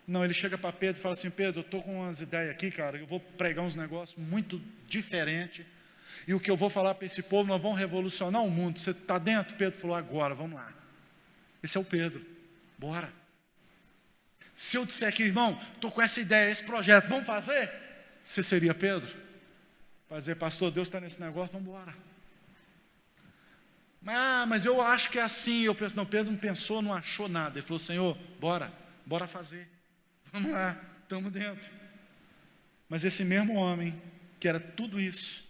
Não, ele chega para Pedro e fala assim, Pedro, eu estou com umas ideias aqui, cara, eu vou pregar uns negócios muito diferentes, e o que eu vou falar para esse povo, nós vamos revolucionar o mundo. Você está dentro? Pedro falou, agora, vamos lá. Esse é o Pedro, bora. Se eu disser aqui, irmão, estou com essa ideia, esse projeto, vamos fazer? Você seria Pedro? Para dizer, pastor, Deus está nesse negócio, vamos embora. Mas eu acho que é assim. Eu penso, não, Pedro não pensou, não achou nada. Ele falou, Senhor, bora fazer. Vamos lá, estamos dentro. Mas esse mesmo homem, que era tudo isso,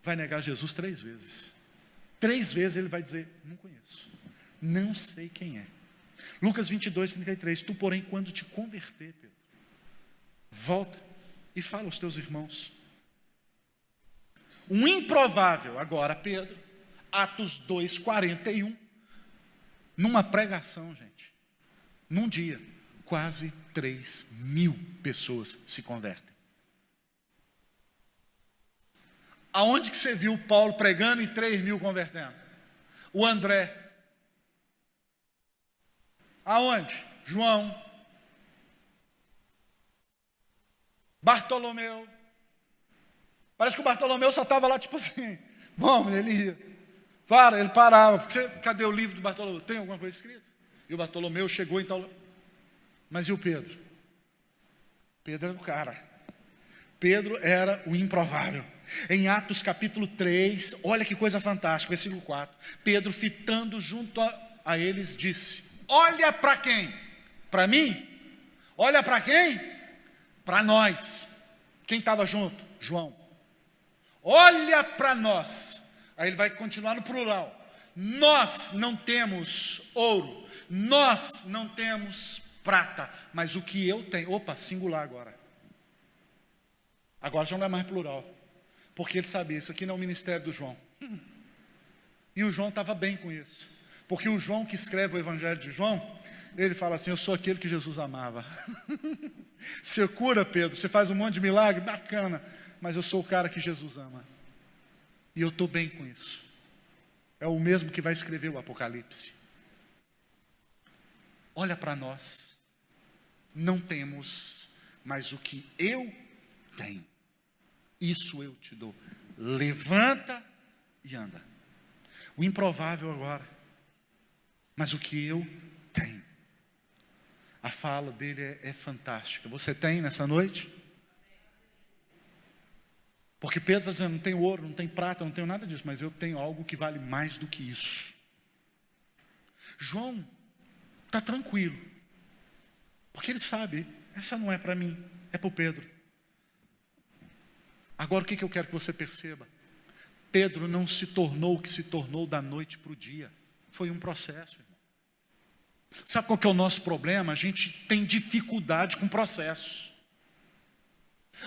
vai negar Jesus 3 vezes. 3 vezes ele vai dizer, não conheço. Não sei quem é. Lucas 22, 33. Tu, porém, quando te converter, Pedro, volta e fala aos teus irmãos. Um improvável, agora, Pedro, Atos 2, 41. Numa pregação, gente, num dia, quase 3.000 pessoas se convertem. Aonde que você viu Paulo pregando e 3.000 convertendo? O André. Aonde? João, Bartolomeu. Parece que o Bartolomeu só estava lá tipo assim, vamos, ele ia. Ele parava, porque cadê o livro do Bartolomeu? Tem alguma coisa escrita? E o Bartolomeu chegou em tal. Mas e o Pedro? Pedro era o cara. Pedro era o improvável. Em Atos capítulo 3, olha que coisa fantástica, versículo 4. Pedro, fitando junto a eles, disse, olha para quem? Para mim? Olha para quem? Para nós. Quem estava junto? João. Olha para nós. Aí ele vai continuar no plural. Nós não temos ouro, nós não temos prata, mas o que eu tenho, singular agora. Agora já não é mais plural, porque ele sabia, isso aqui não é o ministério do João. E o João estava bem com isso, porque o João que escreve o evangelho de João, ele fala assim, eu sou aquele que Jesus amava. Você cura, Pedro, você faz um monte de milagre, bacana, mas eu sou o cara que Jesus ama. E eu estou bem com isso. É o mesmo que vai escrever o Apocalipse. Olha para nós. Não temos, mas o que eu tenho, isso eu te dou. Levanta e anda. O improvável agora, mas o que eu tenho. A fala dele é fantástica. Você tem nessa noite? Porque Pedro está dizendo, não tenho ouro, não tenho prata, não tenho nada disso, mas eu tenho algo que vale mais do que isso. João está tranquilo, porque ele sabe, essa não é para mim, é para o Pedro. Agora o que eu quero que você perceba? Pedro não se tornou o que se tornou da noite para o dia. Foi um processo, irmão. Sabe qual que é o nosso problema? A gente tem dificuldade com processos.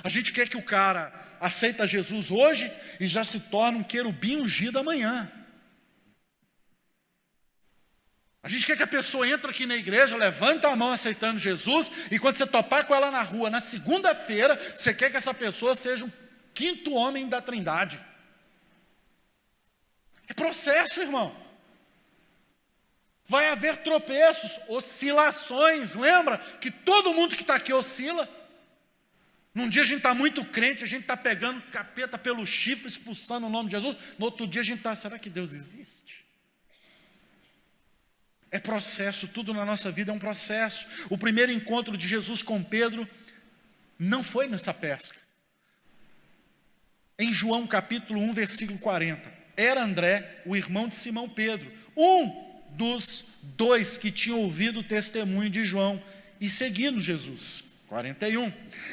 A gente quer que o cara aceita Jesus hoje e já se torne um querubim ungido amanhã. A gente quer que a pessoa entre aqui na igreja, levanta a mão aceitando Jesus, e quando você topar com ela na rua, na segunda-feira, você quer que essa pessoa seja um quinto homem da Trindade. É processo, irmão. Vai haver tropeços, oscilações. Lembra que todo mundo que está aqui oscila? Num dia a gente está muito crente, a gente está pegando capeta pelo chifre, expulsando o nome de Jesus. No outro dia a gente está, será que Deus existe? É processo, tudo na nossa vida é um processo. O primeiro encontro de Jesus com Pedro não foi nessa pesca. Em João capítulo 1, versículo 40, era André, o irmão de Simão Pedro, um dos dois que tinham ouvido o testemunho de João e seguido Jesus. 41,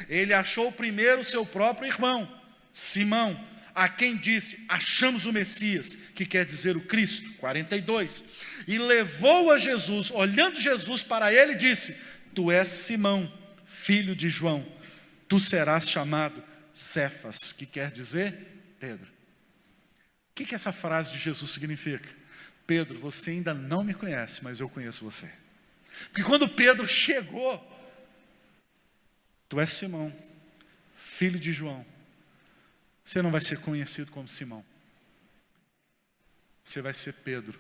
ele achou primeiro seu próprio irmão, Simão, a quem disse, achamos o Messias, que quer dizer o Cristo. 42, e levou a Jesus, olhando Jesus para ele, disse, tu és Simão, filho de João, tu serás chamado Cefas, que quer dizer Pedro. O que essa frase de Jesus significa? Pedro, você ainda não me conhece, mas eu conheço você. Porque quando Pedro chegou, tu és Simão, filho de João. Você não vai ser conhecido como Simão. Você vai ser Pedro,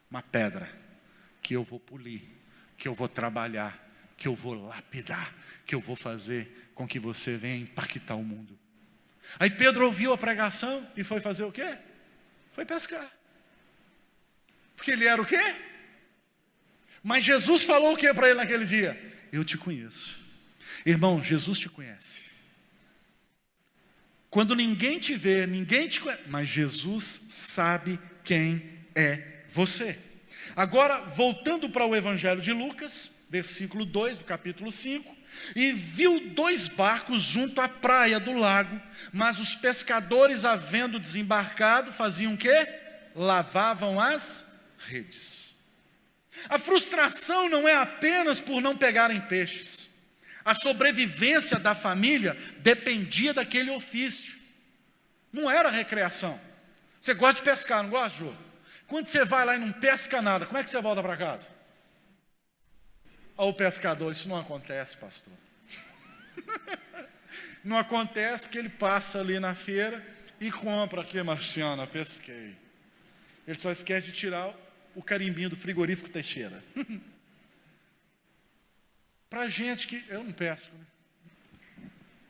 uma pedra que eu vou polir, que eu vou trabalhar, que eu vou lapidar, que eu vou fazer com que você venha impactar o mundo. Aí Pedro ouviu a pregação e foi fazer o quê? Foi pescar. Porque ele era o quê? Mas Jesus falou o que para ele naquele dia? Eu te conheço. Irmão, Jesus te conhece. Quando ninguém te vê, ninguém te conhece, mas Jesus sabe quem é você. Agora, voltando para o Evangelho de Lucas, versículo 2 do capítulo 5, e viu 2 barcos junto à praia do lago, mas os pescadores, havendo desembarcado, faziam o quê? Lavavam as redes. A frustração não é apenas por não pegarem peixes. A sobrevivência da família dependia daquele ofício. Não era recreação. Você gosta de pescar, não gosta, Jô? Quando você vai lá e não pesca nada, como é que você volta para casa? O pescador, isso não acontece, pastor. Não acontece porque ele passa ali na feira e compra aqui, Marciana, pesquei. Ele só esquece de tirar o carimbinho do frigorífico Teixeira. Para gente que, eu não pesco, né?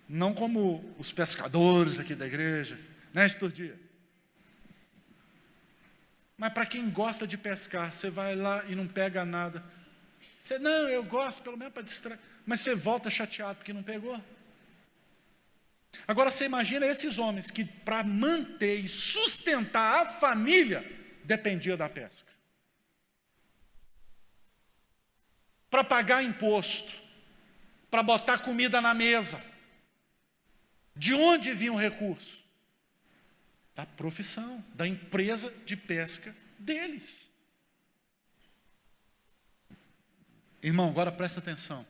Não como os pescadores aqui da igreja, né, Estordia? Mas para quem gosta de pescar, você vai lá e não pega nada. Você, não, eu gosto, pelo menos para distrair. Mas você volta chateado porque não pegou. Agora você imagina esses homens que para manter e sustentar a família, dependia da pesca. Para pagar imposto, para botar comida na mesa. De onde vinha o recurso? Da profissão, da empresa de pesca deles. Irmão, agora presta atenção.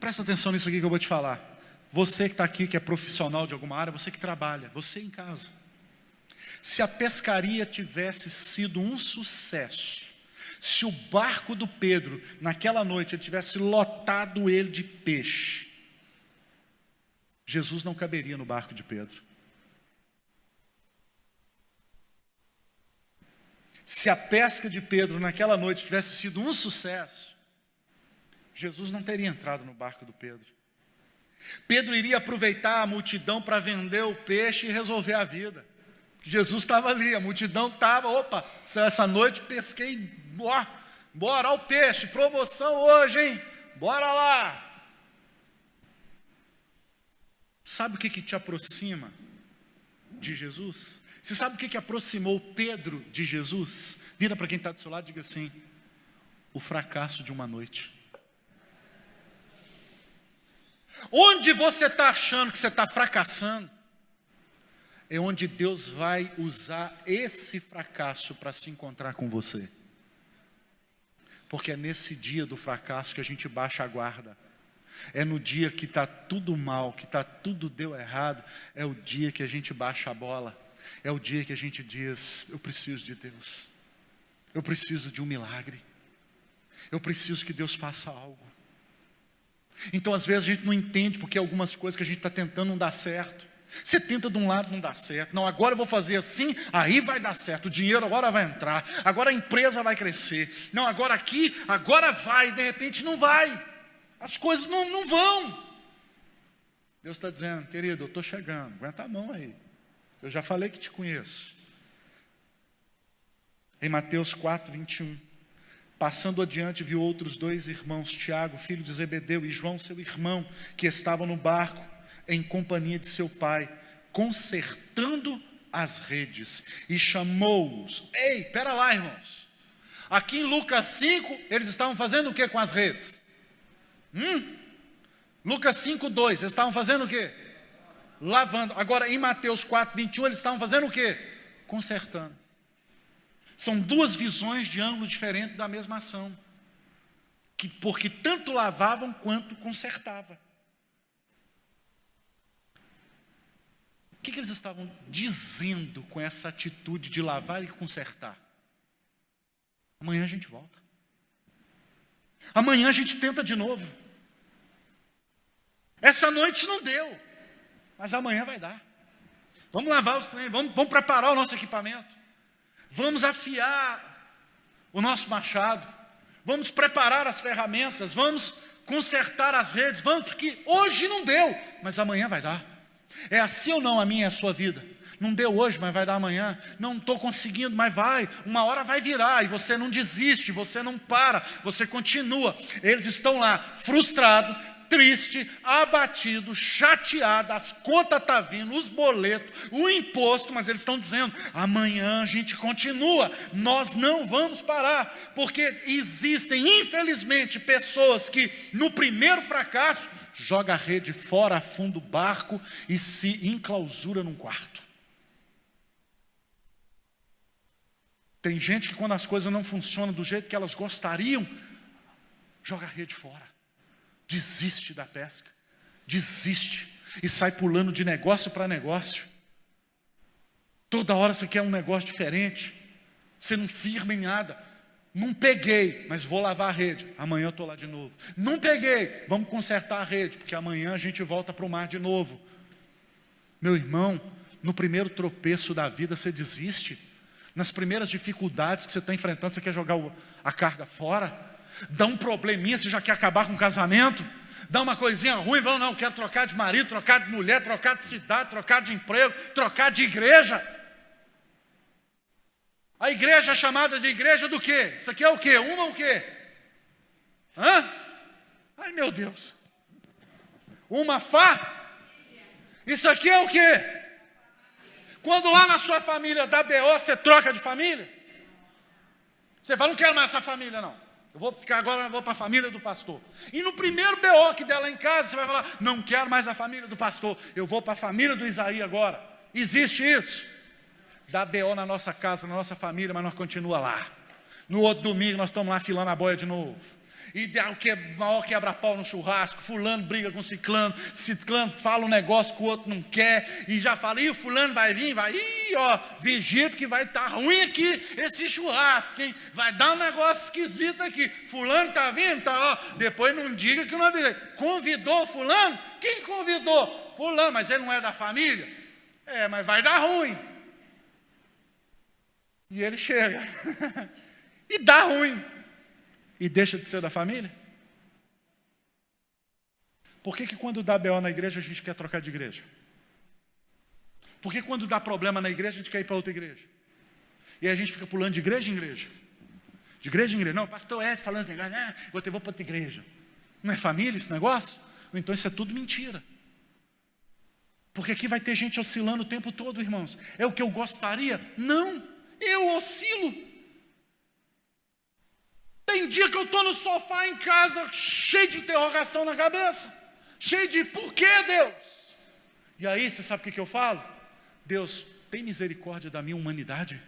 Presta atenção nisso aqui que eu vou te falar. Você que está aqui, que é profissional de alguma área, você que trabalha, você em casa. Se a pescaria tivesse sido um sucesso, se o barco do Pedro, naquela noite, ele tivesse lotado ele de peixe, Jesus não caberia no barco de Pedro. Se a pesca de Pedro naquela noite tivesse sido um sucesso, Jesus não teria entrado no barco do Pedro. Pedro iria aproveitar a multidão para vender o peixe e resolver a vida. Jesus estava ali, a multidão estava, opa, essa noite pesquei, bora ao peixe, promoção hoje, hein? Bora lá. Sabe o que te aproxima de Jesus? Você sabe o que aproximou Pedro de Jesus? Vira para quem está do seu lado e diga assim: o fracasso de uma noite. Onde você está achando que você está fracassando, é onde Deus vai usar esse fracasso para se encontrar com você. Porque é nesse dia do fracasso que a gente baixa a guarda. É no dia que está tudo mal, que tudo deu errado, é o dia que a gente baixa a bola. É o dia que a gente diz, eu preciso de Deus. Eu preciso de um milagre. Eu preciso que Deus faça algo. Então às vezes a gente não entende porque algumas coisas que a gente está tentando não dá certo. Você tenta de um lado, não dá certo. Não, agora eu vou fazer assim, aí vai dar certo. O dinheiro agora vai entrar. Agora a empresa vai crescer. Não, agora aqui, agora vai. De repente não vai. As coisas não vão. Deus está dizendo, querido, eu estou chegando. Aguenta a mão aí. Eu já falei que te conheço. Em Mateus 4, 21. Passando adiante, viu outros 2 irmãos, Tiago, filho de Zebedeu, e João, seu irmão, que estavam no barco, em companhia de seu pai, consertando as redes, e chamou-os. Ei, pera lá, irmãos. Aqui em Lucas 5, eles estavam fazendo o que com as redes? Lucas 5, 2, eles estavam fazendo o que? Lavando. Agora, em Mateus 4, 21, eles estavam fazendo o que? Consertando. São 2 visões de ângulo diferente da mesma ação. Porque tanto lavavam quanto consertavam. O que eles estavam dizendo com essa atitude de lavar e consertar? Amanhã a gente volta. Amanhã a gente tenta de novo. Essa noite não deu, mas amanhã vai dar. Vamos lavar os trem, vamos preparar o nosso equipamento. Vamos afiar o nosso machado. Vamos preparar as ferramentas. Vamos consertar as redes. Vamos, porque hoje não deu, mas amanhã vai dar. É assim ou não a minha e a sua vida? Não deu hoje, mas vai dar amanhã. Não estou conseguindo, mas vai. Uma hora vai virar e você não desiste, você não para, você continua. Eles estão lá frustrados, triste, abatido, chateado, as contas estão vindo, os boletos, o imposto, mas eles estão dizendo, amanhã a gente continua, nós não vamos parar, porque existem, infelizmente, pessoas que no primeiro fracasso, joga a rede fora, afunda o barco e se enclausura num quarto. Tem gente que quando as coisas não funcionam do jeito que elas gostariam, joga a rede fora. Desiste da pesca, desiste e sai pulando de negócio para negócio. Toda hora você quer um negócio diferente, você não firma em nada. Não peguei, mas vou lavar a rede, amanhã eu estou lá de novo. Não peguei, vamos consertar a rede, porque amanhã a gente volta para o mar de novo. Meu irmão, no primeiro tropeço da vida você desiste. Nas primeiras dificuldades que você está enfrentando, você quer jogar a carga fora. Dá um probleminha, você já quer acabar com o casamento. Dá uma coisinha ruim, fala, não, quero trocar de marido, trocar de mulher, trocar de cidade, trocar de emprego, trocar de igreja. A igreja é chamada de igreja do quê? Isso aqui é o quê? Uma o quê? Ai meu Deus. Uma Isso aqui é o quê? Quando lá na sua família dá BO, você troca de família? Você fala, não quero mais essa família não. Eu vou ficar agora, eu vou para a família do pastor. E no primeiro BO que der lá em casa, você vai falar, não quero mais a família do pastor, eu vou para a família do Isaí agora. Existe isso? Dá BO na nossa casa, na nossa família, mas nós continuamos lá. No outro domingo nós estamos lá filando a boia de novo. E dá o maior quebra-pau no churrasco, fulano briga com ciclano fala um negócio que o outro não quer, e já fala, o fulano vai vir, vigia porque vai estar ruim aqui esse churrasco, hein? Vai dar um negócio esquisito aqui, fulano está vindo, depois não diga que eu não avisei. Convidou fulano? Quem convidou? Fulano, mas ele não é da família? Mas vai dar ruim. E ele chega, e dá ruim. E deixa de ser da família? Por que quando dá BO na igreja a gente quer trocar de igreja? Por que quando dá problema na igreja a gente quer ir para outra igreja? E aí a gente fica pulando de igreja em igreja. De igreja em igreja. Não, pastor falando de negócio, eu vou para outra igreja. Não é família esse negócio? Então isso é tudo mentira. Porque aqui vai ter gente oscilando o tempo todo, irmãos. É o que eu gostaria? Não, eu oscilo. Tem dia que eu estou no sofá em casa, cheio de interrogação na cabeça. Cheio de, por que Deus? E aí, você sabe o que eu falo? Deus, tem misericórdia da minha humanidade?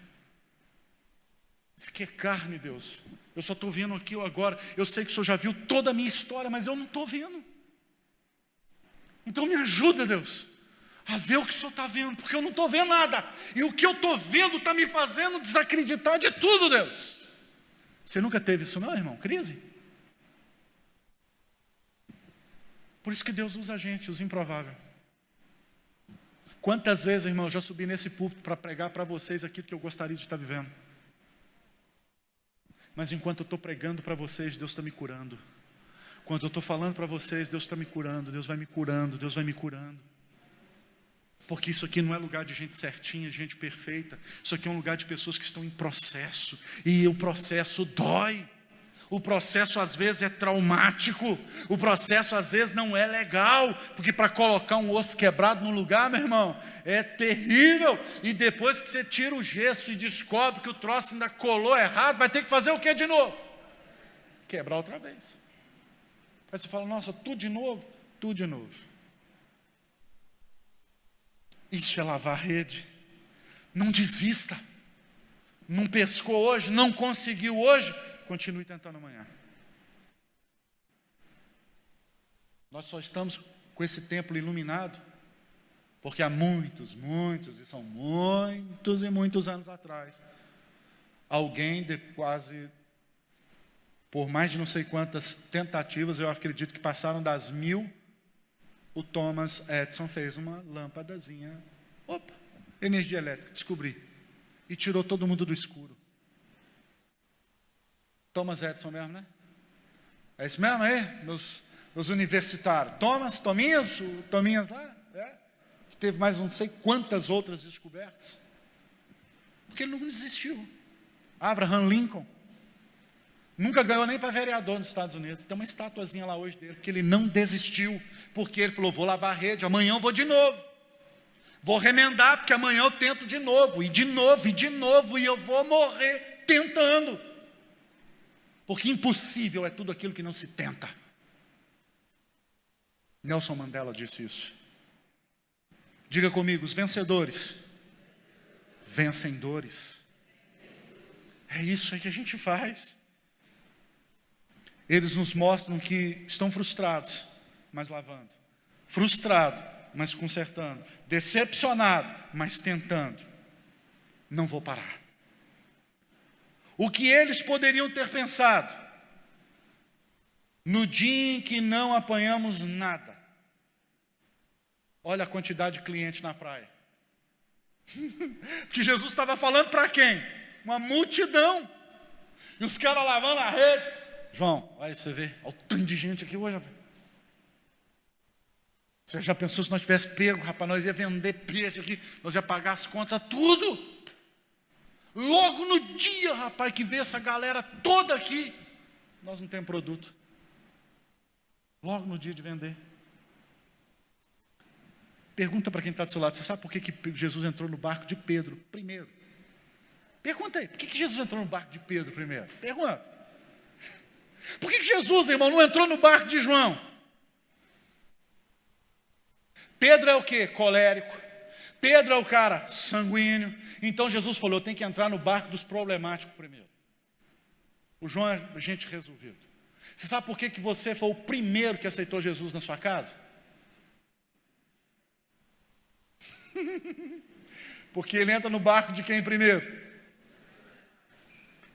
que é carne, Deus. Eu só estou vendo aquilo agora. Eu sei que o Senhor já viu toda a minha história, mas eu não estou vendo. Então me ajuda, Deus, a ver o que o Senhor está vendo, porque eu não estou vendo nada. E o que eu estou vendo está me fazendo desacreditar de tudo, Deus. Você nunca teve isso não, irmão? Crise? Por isso que Deus usa a gente, os improváveis. Quantas vezes, irmão, eu já subi nesse púlpito para pregar para vocês aquilo que eu gostaria de estar vivendo. Mas enquanto eu estou pregando para vocês, Deus está me curando. Enquanto eu estou falando para vocês, Deus está me curando, Deus vai me curando, Deus vai me curando. Porque isso aqui não é lugar de gente certinha, gente perfeita. Isso aqui é um lugar de pessoas que estão em processo. E o processo dói. O processo às vezes é traumático. O processo às vezes não é legal. Porque para colocar um osso quebrado no lugar, meu irmão, é terrível. E depois que você tira o gesso e descobre que o troço ainda colou errado, vai ter que fazer o que de novo? Quebrar outra vez. Aí você fala, nossa, tudo de novo? Tudo de novo. Isso é lavar a rede. Não desista. Não pescou hoje, não conseguiu hoje, continue tentando amanhã. Nós só estamos com esse templo iluminado porque há muitos, e são muitos e muitos anos atrás, alguém de quase, por mais de não sei quantas tentativas, eu acredito que passaram das 1000, o Thomas Edison fez uma lâmpadazinha, energia elétrica, descobri, e tirou todo mundo do escuro. Thomas Edison mesmo, né? É isso mesmo aí? Meus universitários. Tominhas lá, que teve mais não sei quantas outras descobertas. Porque ele não desistiu. Abraham Lincoln nunca ganhou nem para vereador nos Estados Unidos. Tem uma estatuazinha lá hoje dele, porque ele não desistiu. Porque ele falou, vou lavar a rede, amanhã eu vou de novo. Vou remendar, porque amanhã eu tento de novo, e de novo, e eu vou morrer tentando. Porque impossível é tudo aquilo que não se tenta. Nelson Mandela disse isso. Diga comigo, os vencedores vencem dores. É isso aí que a gente faz. Eles nos mostram que estão frustrados, mas lavando. Frustrado, mas consertando. Decepcionado, mas tentando. Não vou parar. O que eles poderiam ter pensado? No dia em que não apanhamos nada. Olha a quantidade de cliente na praia. Porque Jesus estava falando para quem? Uma multidão. E os caras lavando a rede. João, olha você vê, olha o tanto de gente aqui hoje. Você já pensou se nós tivéssemos pego, rapaz, nós ia vender peixe aqui, nós ia pagar as contas, tudo. Logo no dia, rapaz, que vê essa galera toda aqui, nós não temos produto. Logo no dia de vender. Pergunta para quem está do seu lado, você sabe por que Jesus entrou no barco de Pedro primeiro? Pergunta aí, por que Jesus entrou no barco de Pedro primeiro? Pergunta. Por que Jesus, irmão, não entrou no barco de João? Pedro é o quê? Colérico. Pedro é o cara sanguíneo. Então Jesus falou, eu tenho que entrar no barco dos problemáticos primeiro. O João é gente resolvida. Você sabe por que você foi o primeiro que aceitou Jesus na sua casa? Porque ele entra no barco de quem primeiro?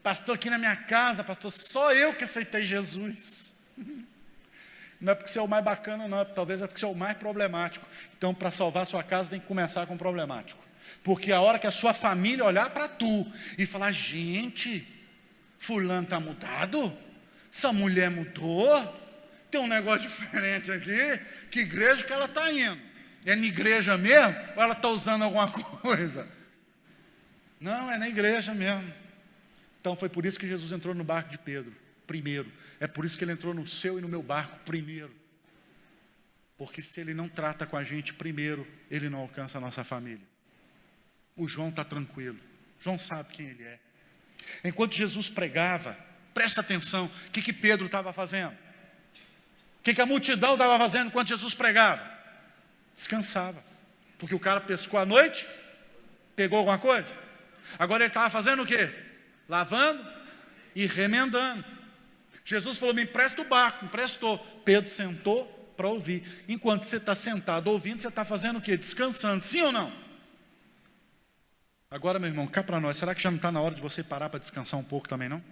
Pastor, aqui na minha casa, pastor, só eu que aceitei Jesus. Não é porque você é o mais bacana, não. Talvez é porque você é o mais problemático. Então, para salvar a sua casa, tem que começar com o problemático. Porque a hora que a sua família olhar para tu e falar, gente, fulano está mudado? Essa mulher mudou? Tem um negócio diferente aqui. Que igreja que ela está indo? É na igreja mesmo? Ou ela está usando alguma coisa? Não, é na igreja mesmo. Então, foi por isso que Jesus entrou no barco de Pedro primeiro. É por isso que ele entrou no seu e no meu barco primeiro. Porque se ele não trata com a gente primeiro, ele não alcança a nossa família. O João está tranquilo. João sabe quem ele é. Enquanto Jesus pregava, presta atenção, o que Pedro estava fazendo? O que a multidão estava fazendo enquanto Jesus pregava? Descansava. Porque o cara pescou à noite, pegou alguma coisa. Agora ele estava fazendo o quê? lavando e remendando. Jesus falou, me empresta o barco, emprestou. Pedro sentou para ouvir. Enquanto você está sentado ouvindo, você está fazendo o quê? Descansando, sim ou não? Agora, meu irmão, cá para nós, será que já não está na hora de você parar para descansar um pouco também, não?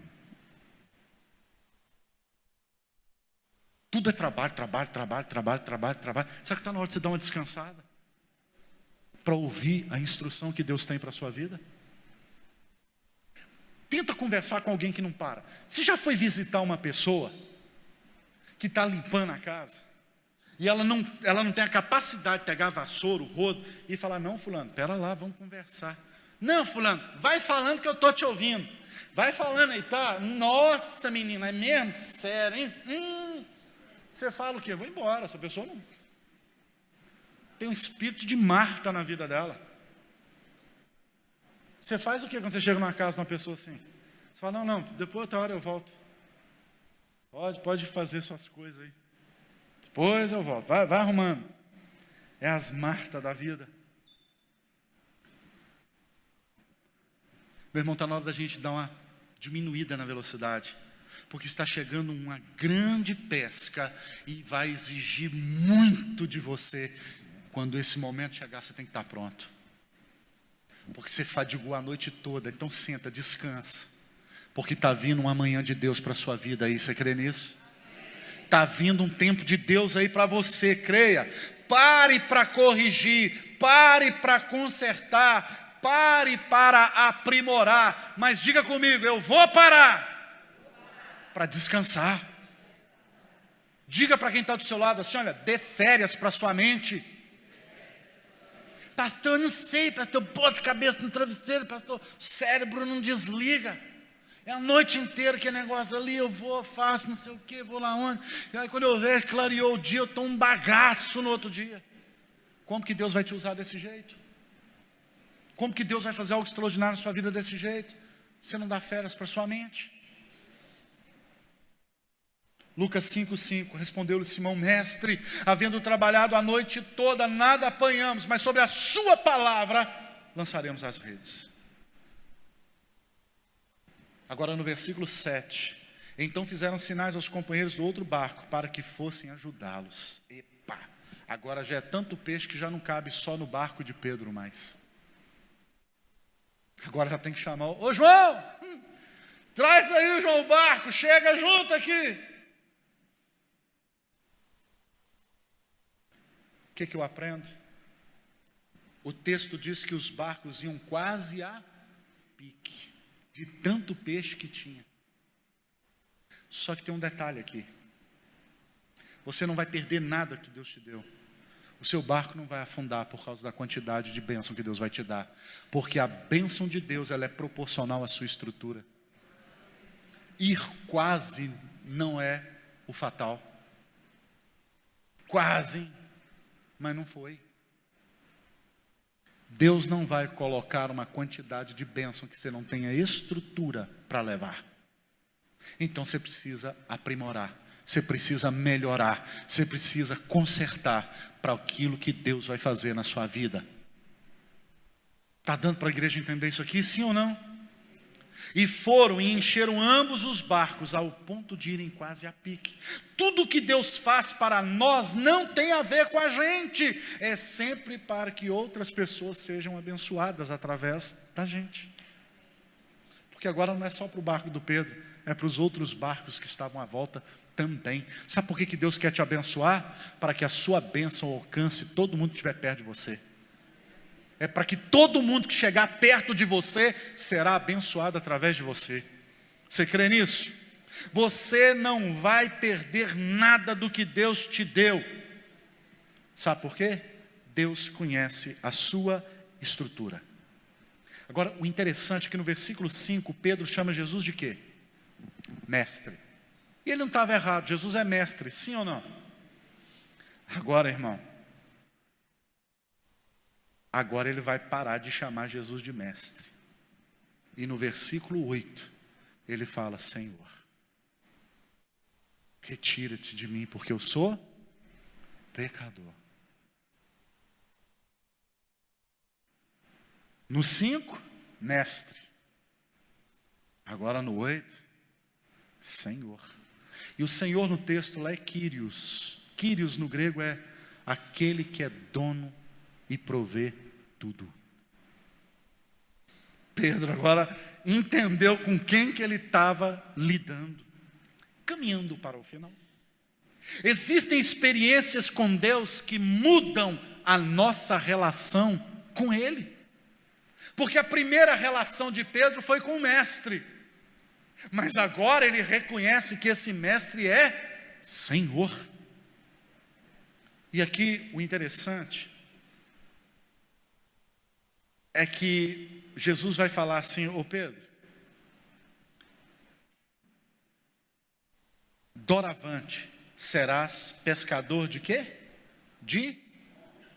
Tudo é trabalho, trabalho, trabalho, trabalho, trabalho, trabalho. Será que está na hora de você dar uma descansada? Para ouvir a instrução que Deus tem para a sua vida? Tenta conversar com alguém que não para. Você já foi visitar uma pessoa que está limpando a casa e ela não tem a capacidade de pegar a vassoura, o rodo e falar, não, fulano, pera lá, vamos conversar. Não, fulano, vai falando que eu estou te ouvindo. Vai falando aí, tá? Nossa, menina, é mesmo? Sério, hein? Você fala o quê? Vou embora, essa pessoa não... Tem um espírito de Marta na vida dela. Você faz o quê quando você chega numa casa de uma pessoa assim? Você fala, não, depois outra hora eu volto. Pode fazer suas coisas aí. Depois eu volto. Vai arrumando. É as Marta da vida. Meu irmão, está na hora da gente dar uma diminuída na velocidade. Porque está chegando uma grande pesca e vai exigir muito de você. Quando esse momento chegar, você tem que estar pronto. Porque você fadigou a noite toda, então senta, descansa. Porque está vindo uma manhã de Deus para a sua vida aí, você crê nisso? Está vindo um tempo de Deus aí para você, creia. Pare para corrigir, pare para consertar, pare para aprimorar. Mas diga comigo, eu vou parar para descansar. Diga para quem está do seu lado assim, olha, dê férias para sua mente. Pastor, eu não sei, pastor, bota a cabeça no travesseiro, pastor, o cérebro não desliga. É a noite inteira que é negócio ali, eu vou, faço, não sei o que, vou lá onde. E aí quando eu ver, clareou o dia, eu estou um bagaço no outro dia. Como que Deus vai te usar desse jeito? Como que Deus vai fazer algo extraordinário na sua vida desse jeito? Você não dá férias para sua mente? Lucas 5,5, respondeu-lhe Simão, mestre, havendo trabalhado a noite toda, nada apanhamos, mas sobre a sua palavra lançaremos as redes. Agora no versículo 7, então fizeram sinais aos companheiros do outro barco, para que fossem ajudá-los. Epa, agora já é tanto peixe que já não cabe só no barco de Pedro mais. Agora já tem que chamar, ô João, traz aí o João barco, chega junto aqui. O que eu aprendo? O texto diz que os barcos iam quase a pique, de tanto peixe que tinha. Só que tem um detalhe aqui. Você não vai perder nada que Deus te deu. O seu barco não vai afundar por causa da quantidade de bênção que Deus vai te dar. Porque a bênção de Deus, ela é proporcional à sua estrutura. Ir quase não é o fatal. Quase, mas não foi. Deus não vai colocar uma quantidade de bênção que você não tenha estrutura para levar. Então você precisa aprimorar, você precisa melhorar, você precisa consertar para aquilo que Deus vai fazer na sua vida. Está dando para a igreja entender isso aqui, sim ou não? E foram e encheram ambos os barcos ao ponto de irem quase a pique. Tudo que Deus faz para nós não tem a ver com a gente. É sempre para que outras pessoas sejam abençoadas através da gente. Porque agora não é só para o barco do Pedro, é para os outros barcos que estavam à volta também. Sabe por que Deus quer te abençoar? Para que a sua bênção alcance todo mundo que estiver perto de você. É para que todo mundo que chegar perto de você será abençoado através de você. Você crê nisso? Você não vai perder nada do que Deus te deu. Sabe por quê? Deus conhece a sua estrutura. Agora, o interessante é que no versículo 5, Pedro chama Jesus de quê? Mestre. E ele não estava errado, Jesus é mestre, sim ou não? Agora, irmão, agora ele vai parar de chamar Jesus de mestre. E no versículo 8, ele fala, Senhor, retira-te de mim, porque eu sou pecador. No 5, mestre. Agora no 8, Senhor. E o Senhor no texto lá é Kyrios. Kyrios no grego é aquele que é dono e provê tudo. Pedro agora entendeu com quem que ele estava lidando. Caminhando para o final. Existem experiências com Deus que mudam a nossa relação com Ele. Porque a primeira relação de Pedro foi com o mestre. Mas agora ele reconhece que esse mestre é Senhor. E aqui o interessante é que Jesus vai falar assim: ô Pedro, doravante serás pescador de quê? De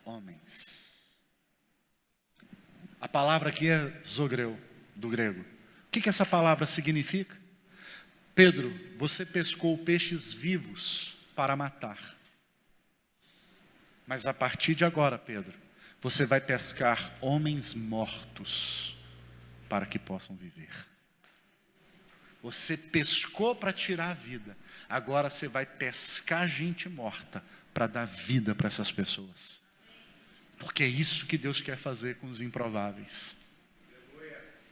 homens. A palavra aqui é zogreu, do grego. O que essa palavra significa? Pedro, você pescou peixes vivos para matar. Mas a partir de agora, Pedro, você vai pescar homens mortos para que possam viver. Você pescou para tirar a vida. Agora você vai pescar gente morta para dar vida para essas pessoas. Porque é isso que Deus quer fazer com os improváveis.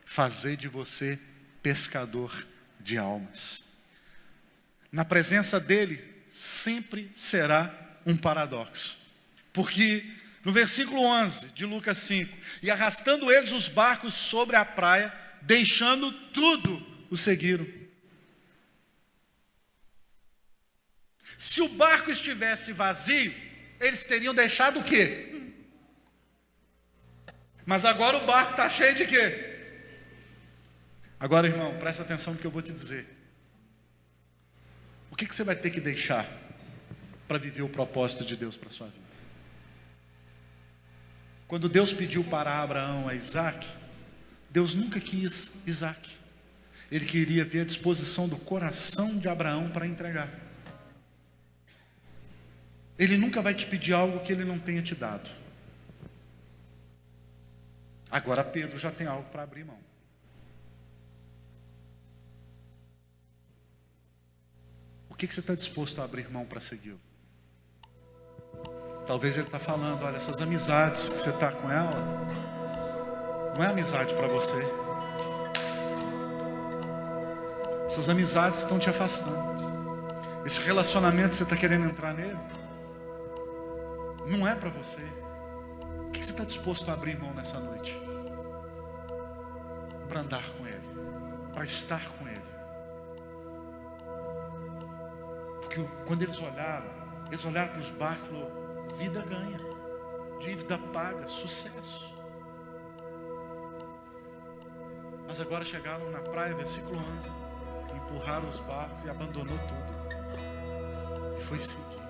Fazer de você pescador de almas. Na presença dele sempre será um paradoxo. Porque no versículo 11 de Lucas 5, e arrastando eles os barcos sobre a praia, deixando tudo, o seguiram. Se o barco estivesse vazio, eles teriam deixado o quê? Mas agora o barco está cheio de quê? Agora, irmão, presta atenção no que eu vou te dizer. O que você vai ter que deixar para viver o propósito de Deus para a sua vida? Quando Deus pediu para Abraão a Isaac, Deus nunca quis Isaac. Ele queria ver a disposição do coração de Abraão para entregar. Ele nunca vai te pedir algo que ele não tenha te dado. Agora Pedro já tem algo para abrir mão. O que você está disposto a abrir mão para segui-lo? Talvez ele está falando: olha, essas amizades que você está com ela, não é amizade para você. Essas amizades estão te afastando. Esse relacionamento que você está querendo entrar nele, não é para você. O que você está disposto a abrir mão nessa noite? Para andar com Ele, para estar com Ele. Porque quando eles olharam para os barcos e falaram: vida ganha, dívida paga, sucesso. Mas agora chegaram na praia, versículo 11, empurraram os barcos e abandonou tudo. E foi seguir.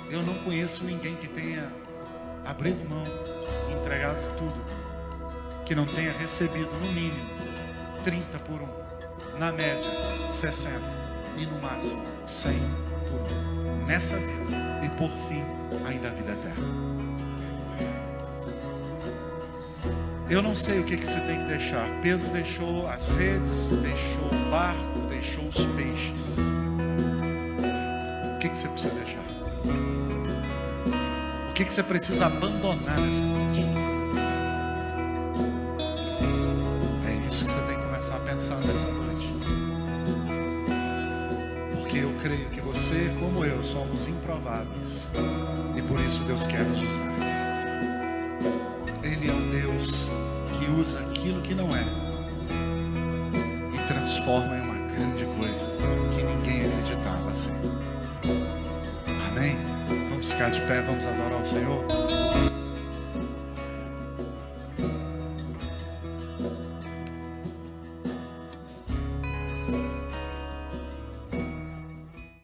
Eu não conheço ninguém que tenha abrido mão e entregado tudo, que não tenha recebido no mínimo 30 por 1, na média 60 e no máximo 100 por 1, nessa vida, e por fim ainda a vida eterna. Eu não sei o que você tem que deixar. Pedro deixou as redes, deixou o barco, deixou os peixes. O que você precisa deixar? O que você precisa abandonar nessa noite? É isso que você tem que começar a pensar nessa noite. Porque eu creio que você, como eu, somos improváveis. E por isso Deus quer nos usar. Ele é um Deus que usa aquilo que não é e transforma em uma grande coisa que ninguém acreditava ser. Amém? Vamos ficar de pé, vamos adorar o Senhor.